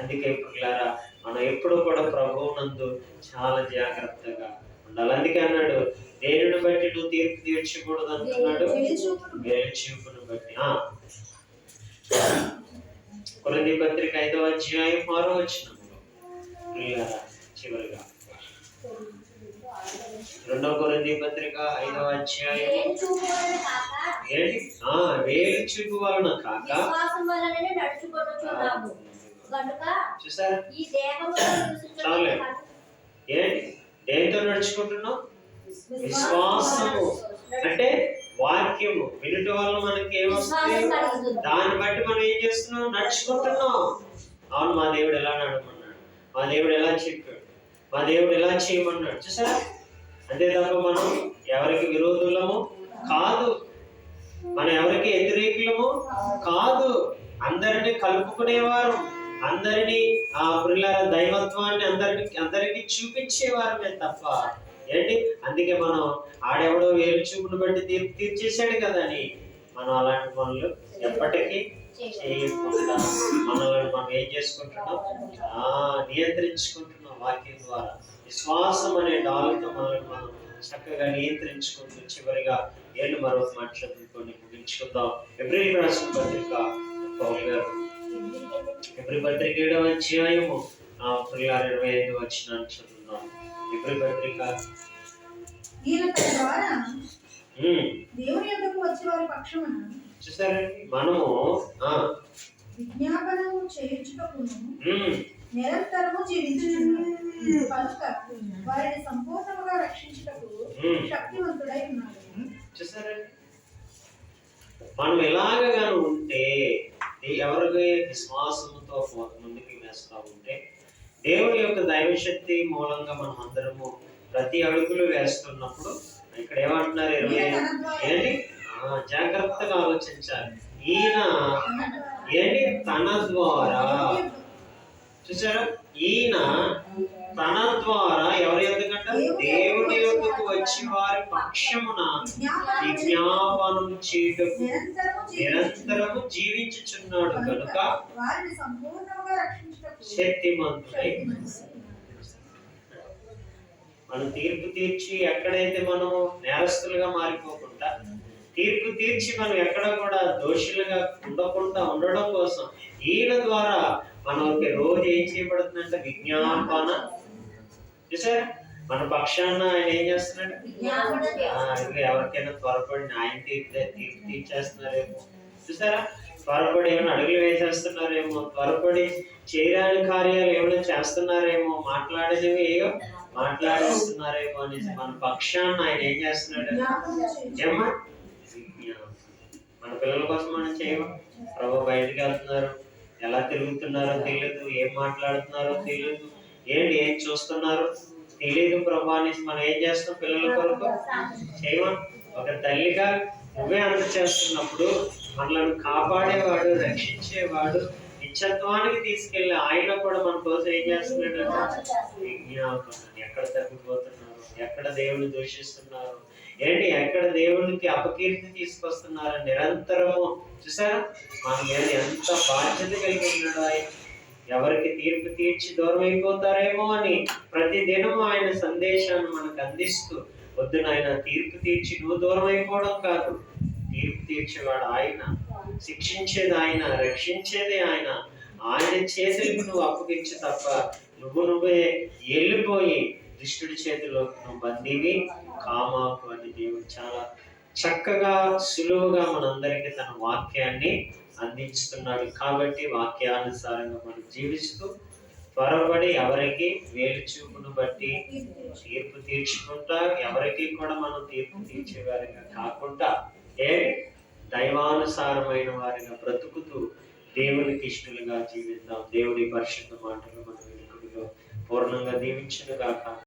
అందుకే పిల్లారా మనం ఎప్పుడు కూడా ప్రభువునందు చాలా జాగ్రత్తగా ఉండాలి. అందుకే అన్నాడు, దేనిని బట్టి నువ్వు తీర్పు తీర్చకూడదు అంటున్నాడు, వేలుచూపును బట్టి. కొరింథీ పత్రిక 5వ అధ్యాయం 6వ వచనంలో పిల్లారా చివరిగా 2వ కొరింథీ పత్రిక 5వ అధ్యాయం వేలు చూపు వలన కాక చూసారా, చాలే దేంతో నడుచుకుంటున్నాం? విశ్వాసము అంటే వాక్యము వినుట వల్ల మనకి ఏమొస్తుంది? దాన్ని బట్టి మనం ఏం చేస్తున్నాం? నడుచుకుంటున్నాం. అవును, మా దేవుడు ఎలా నడమన్నాడు, మా దేవుడు ఎలా చెప్పాడు, మా దేవుడు ఎలా చేయమన్నాడు. చూసారా, అంతే తప్ప మనం ఎవరికి విరోధులము కాదు, మనం ఎవరికి వ్యతిరేకులము కాదు. అందరినీ కలుపుకునేవారు, అందరినీ పిల్లల దైవత్వాన్ని అందరికి చూపించేవారమే తప్ప ఏంటి. అందుకే మనం ఆడెవడో వేలు చూపును బట్టి తీర్పు తీర్చేశాడు కదా అని మనం అలాంటి పనులు ఎప్పటికీ చేయకుండా మనల్ని మనం ఏం చేసుకుంటున్నాం? నియంత్రించుకుంటున్నాం వాక్యం ద్వారా. విశ్వాసం అనే డాలుతో మనల్ని మనం చక్కగా నియంత్రించుకుంటూ చివరిగా ఏళ్ళు మరొక మాట చదువుకొని ముగించుకుందాం. ఎబ్రిల్ రాసిన పత్రిక పౌలు గారు ఎబ్రిల్ పత్రిక 7వ అధ్యాయము 25వ వచనాన్ని చదువుదాం. ఎబ్రిల్ పత్రిక దేవుని యొద్దకు వచ్చే వారి పక్షమున చూసారండి, మనము విజ్ఞాపనము చేయుచుటకును నిరంతరము జీవించుచున్నాడు కనుక వారిని సంపూర్ణముగా రక్షించుటకు శక్తివంతుడై ఉన్నాడు. చూసారండి, మనం ఎలాగగాను ఉంటే, ఎవరికి విశ్వాసంతో ముందుకు వేస్తా ఉంటే, దేవుని యొక్క దైవశక్తి మూలంగా మనం అందరము ప్రతి అడుగులు వేస్తున్నప్పుడు ఇక్కడ ఏమంటున్నారు? ఏంటి? జాగ్రత్తగా ఆలోచించాలి. ఈయన ఏంటి? తన ద్వారా, చూసారా, ఈయన తన ద్వారా ఎవరి యొద్దకంట? దేవుని యొద్దకు వచ్చి వారి పక్షమున విజ్ఞాపనం చేయుటకు నిరంతరము జీవించుచున్నాడు కనుక శక్తిమంతుడై. మనం తీర్పు తీర్చి ఎక్కడైతే మనము నేరస్తులుగా మారిపోకుండా, తీర్పు తీర్చి మనం ఎక్కడ కూడా దోషులుగా ఉండకుండా ఉండడం కోసం ఈయన ద్వారా మనకి రోజు ఏం చేయబడుతుందంటే విజ్ఞాపన. చూసారా, మన పక్షాన ఆయన ఏం చేస్తున్నాడు? ఎవరికైనా త్వరపడి న్యాయం తీర్పు తీర్చేస్తున్నారేమో, చూసారా, త్వరపడి ఏమైనా అడుగులు వేసేస్తున్నారేమో, త్వరపడి చేయరాని కార్యాలు ఏమైనా చేస్తున్నారేమో, మాట్లాడేవి ఏయో మాట్లాడేస్తున్నారేమో అనేసి మన పక్షాన ఆయన ఏం చేస్తున్నాడు? ఏమ్మా? మన పిల్లల కోసం మనం చేయమా? ప్రభు బయటికి వెళ్తున్నారు, ఎలా తిరుగుతున్నారో తెలియదు, ఏం మాట్లాడుతున్నారో తెలియదు, ఏం చూస్తున్నారో తెలియదు ప్రభు అనేసి మనం ఏం చేస్తాం? పిల్లల కొరకు చేయమా? ఒక తల్లిగా నువ్వే అంత చేస్తున్నప్పుడు మనల్ని కాపాడేవాడు, రక్షించేవాడు, నిత్యత్వానికి తీసుకెళ్ళి ఆయన కూడా మన కోసం ఏం చేస్తున్నాడు? విజ్ఞాపన. ఎక్కడ తగ్గిపోతున్నారు, ఎక్కడ దేవుని దూషిస్తున్నారు, ఎక్కడ దేవునికి అపకీర్తి తీసుకొస్తున్నారు నిరంతరము. చూసారా, మన మీద ఎంత బాధ్యత కలిగి ఉన్నాడు ఆయన. ఎవరికి తీర్పు తీర్చి దూరం అయిపోతారేమో అని ప్రతి దినము ఆయన సందేశాన్ని మనకు అందిస్తూ, వద్దు నాయన, తీర్పు తీర్చి నువ్వు దూరం అయిపోవడం కాదు, తీర్పు తీర్చేవాడు ఆయన, శిక్షించేది ఆయన, రక్షించేది ఆయన. ఆయన చేతులకు నువ్వు అప్పగించి తప్ప నువ్వే వెళ్ళిపోయి దుష్టుడి చేతిలో నువ్వు బందీవి కామాకు అని దేవుడు చాలా చక్కగా సులువుగా మనందరికీ తన వాక్యాన్ని అందించుతున్నాడు. కాబట్టి వాక్యానుసారంగా మనం జీవిస్తూ త్వరపడి ఎవరికి వేలు చూపును బట్టి తీర్పు తీర్చుకుంటా, ఎవరికి కూడా మనం తీర్పు తీర్చే వారిగా కాకుండా దైవానుసారమైన వారిగా బ్రతుకుతూ దేవునికి ఇష్టలుగా జీవిద్దాం. దేవుడి పరిశుద్ధ మాటలు మన వెలుగులో పూర్ణంగా దీవించును గాక.